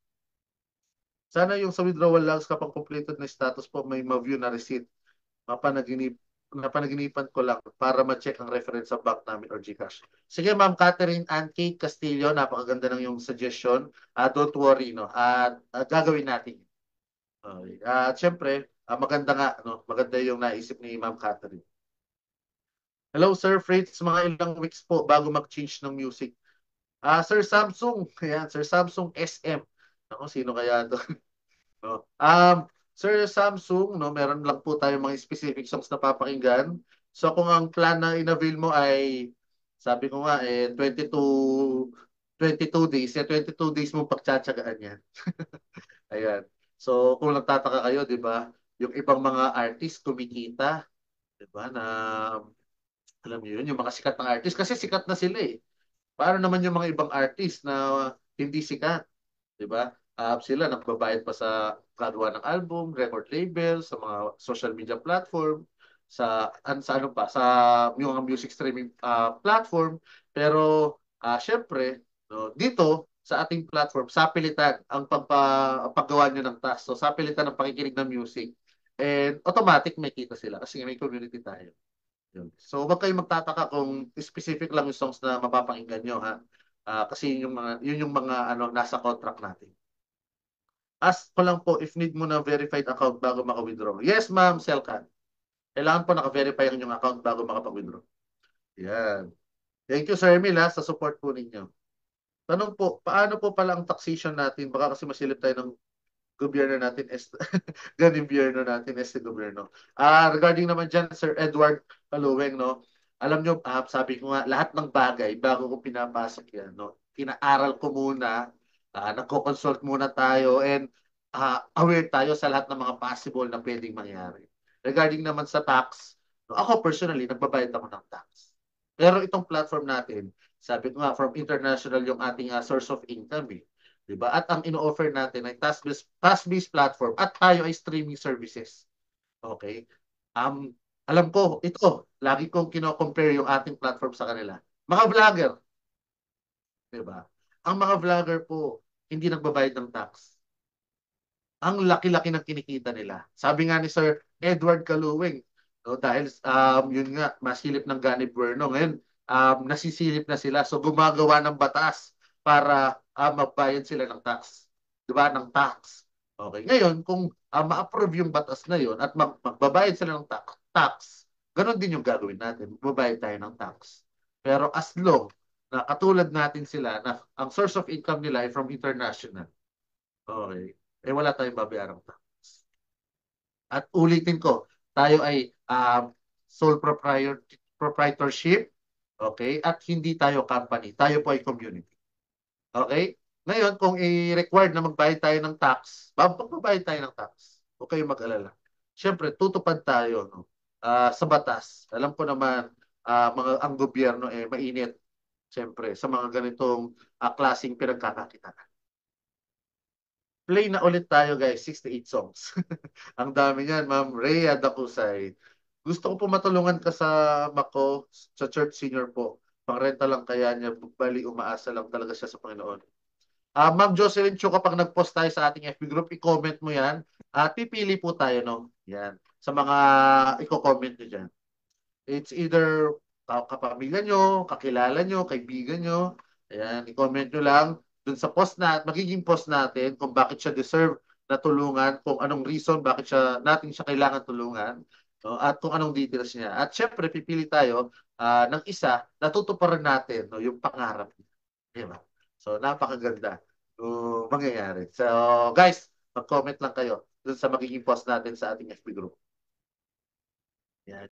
Sana yung sa withdrawal logs kapag completed na status po, may ma-view na receipt. Napanaginipan ko lang para ma-check ang reference sa bank namin or GCash. Sige, Ma'am Catherine Ann Kate Castillo, napakaganda ng yung suggestion. Don't worry, no? Gagawin natin. At syempre, maganda nga, no? Maganda yung naisip ni Ma'am Catherine. Hello, Sir Fritz. Mga ilang weeks po bago mag-change ng music. Sir Samsung. Ayan, Sir Samsung SM. Ako, sino kaya ito? No? Sir Samsung, no, meron lang po tayo mga specific songs na papakinggan. So kung ang plan na in-avail mo ay, sabi ko nga, 22 days, 22 days mo pagtsatsagaan yan. Ayan. So kung nagtataka kayo, di ba, yung ibang mga artist kumikita, di ba, na alam niyo yun, yung mga sikat ng artist, kasi sikat na sila eh. Paano naman yung mga ibang artist na hindi sikat, di ba? Sila nagbabayad pa sa gagawa ng album, record label, sa mga social media platform, sa ano pa, sa yung music streaming platform. Pero syempre, no, dito sa ating platform, sapilitan ang paggawa nyo ng task. So sapilitan ang pakikinig ng music. And automatic may kita sila kasi may community tayo. Yun. So wag kayong magtataka kung specific lang yung songs na mapapakinggan nyo, ha. Kasi yun yung mga nasa contract natin. Ask ko lang po if need mo na verified account bago maka-withdraw. Yes, ma'am, Selcan. Kailangan po naka-verify ang inyong account bago makapag-withdraw. Yan. Thank you, Sir Emil, sa support po ninyo. Tanong po, paano po pala ang taxation natin? Baka kasi masilip tayo ng gobyerno natin, gobyerno natin, gobyerno. Regarding naman dyan, Sir Edward Paluweng, no? Alam nyo, sabi ko nga, lahat ng bagay, bago ko pinapasok yan, no? Inaaral ko muna, nagko-consult muna tayo, and aware tayo sa lahat ng mga possible na pwedeng mangyari. Regarding naman sa tax, no, ako personally, nagbabayad ako ng tax. Pero itong platform natin, Sabi ko nga, from international yung ating source of income eh. Diba? At ang ino-offer natin ay task-based platform at tayo ay streaming services. Okay? Alam ko, ito, lagi kong kino-compare yung ating platform sa kanila. Mga vlogger, diba? Ang mga vlogger po, hindi nagbabayad ng tax. Ang laki-laki ng kinikita nila. Sabi nga ni Sir Edward Kaluwing, no, dahil yun nga, masilip ng Gani Buerno. Ngayon, nasisilip na sila. So gumagawa ng batas para magbayad sila ng tax. Diba? Ng tax. Okay. Ngayon, kung ma-approve yung batas na yun at magbabayad sila ng tax, ganun din yung gagawin natin. Magbabayad tayo ng tax. Pero as long na katulad natin sila na ang source of income nila ay from international. Okay. Eh wala tayong babayarang tax. At ulitin ko, tayo ay sole proprietorship, okay? At hindi tayo company. Tayo po ay community. Okay? Ngayon, kung i-required na magbayad tayo ng tax, magbabayad tayo ng tax. Huwag kayong mag-alala. Siyempre, tutupad tayo no? Sa batas. Alam ko naman, ang gobyerno mainit. Siyempre, sa mga ganitong klaseng pinagkakakitaan. Play na ulit tayo guys, 68 songs. Ang dami niyan, Ma'am Rhea Dakusay. Gusto ko po matulungan ka sa Mako, sa church senior po. Pangrenta lang kaya niya, bali umaasa lang talaga siya sa Panginoon. Ma'am Jocelyn Chu, kapag nag-post tayo sa ating FB group, i-comment mo yan. At pipili po tayo, no? Yan. Sa mga i-comment nyo dyan. It's either kapamilya nyo, kakilala nyo, kaibigan nyo. Ayan, i-comment nyo lang dun sa post na, magiging post natin kung bakit siya deserve na tulungan, kung anong reason bakit natin siya kailangan tulungan, no? At kung anong details niya. At syempre, pipili tayo ng isa na tutuparan natin, no? Yung pangarap niya. Diba? So, napakaganda mangyayari. So, guys, mag-comment lang kayo dun sa magiging post natin sa ating FB group. Yan.